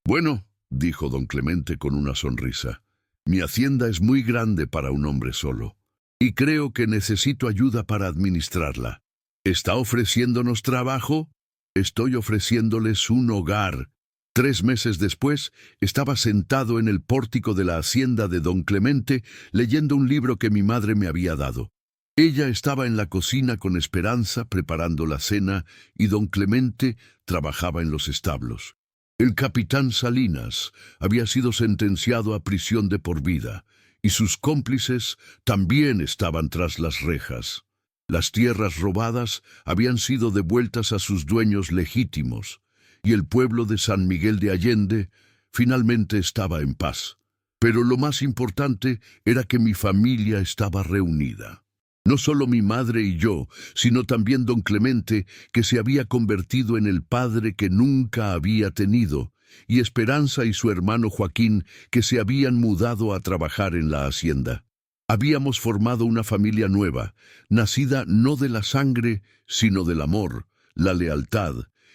Speaker 1: «Bueno», dijo don Clemente con una sonrisa, «mi hacienda es muy grande para un hombre solo, y creo que necesito ayuda para administrarla». «¿Está ofreciéndonos trabajo?». «Estoy ofreciéndoles un hogar». 3 meses después, estaba sentado en el pórtico de la hacienda de don Clemente, leyendo un libro que mi madre me había dado. Ella estaba en la cocina con Esperanza preparando la cena y don Clemente trabajaba en los establos. El capitán Salinas había sido sentenciado a prisión de por vida, y sus cómplices también estaban tras las rejas. Las tierras robadas habían sido devueltas a sus dueños legítimos, y el pueblo de San Miguel de Allende finalmente estaba en paz. Pero lo más importante era que mi familia estaba reunida. No solo mi madre y yo, sino también don Clemente, que se había convertido en el padre que nunca había tenido, y Esperanza y su hermano Joaquín, que se habían mudado a trabajar en la hacienda. Habíamos formado una familia nueva, nacida no de la sangre, sino del amor, la lealtad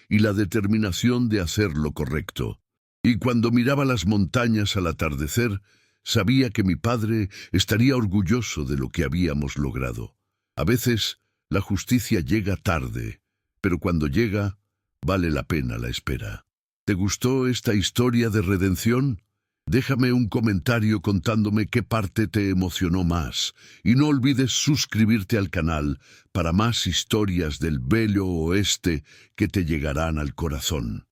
Speaker 1: y la determinación de hacer lo correcto. Y cuando miraba las montañas al atardecer, sabía que mi padre estaría orgulloso de lo que habíamos logrado. A veces, la justicia llega tarde, pero cuando llega, vale la pena la espera. ¿Te gustó esta historia de redención? Déjame un comentario contándome qué parte te emocionó más y no olvides suscribirte al canal para más historias del bello oeste que te llegarán al corazón.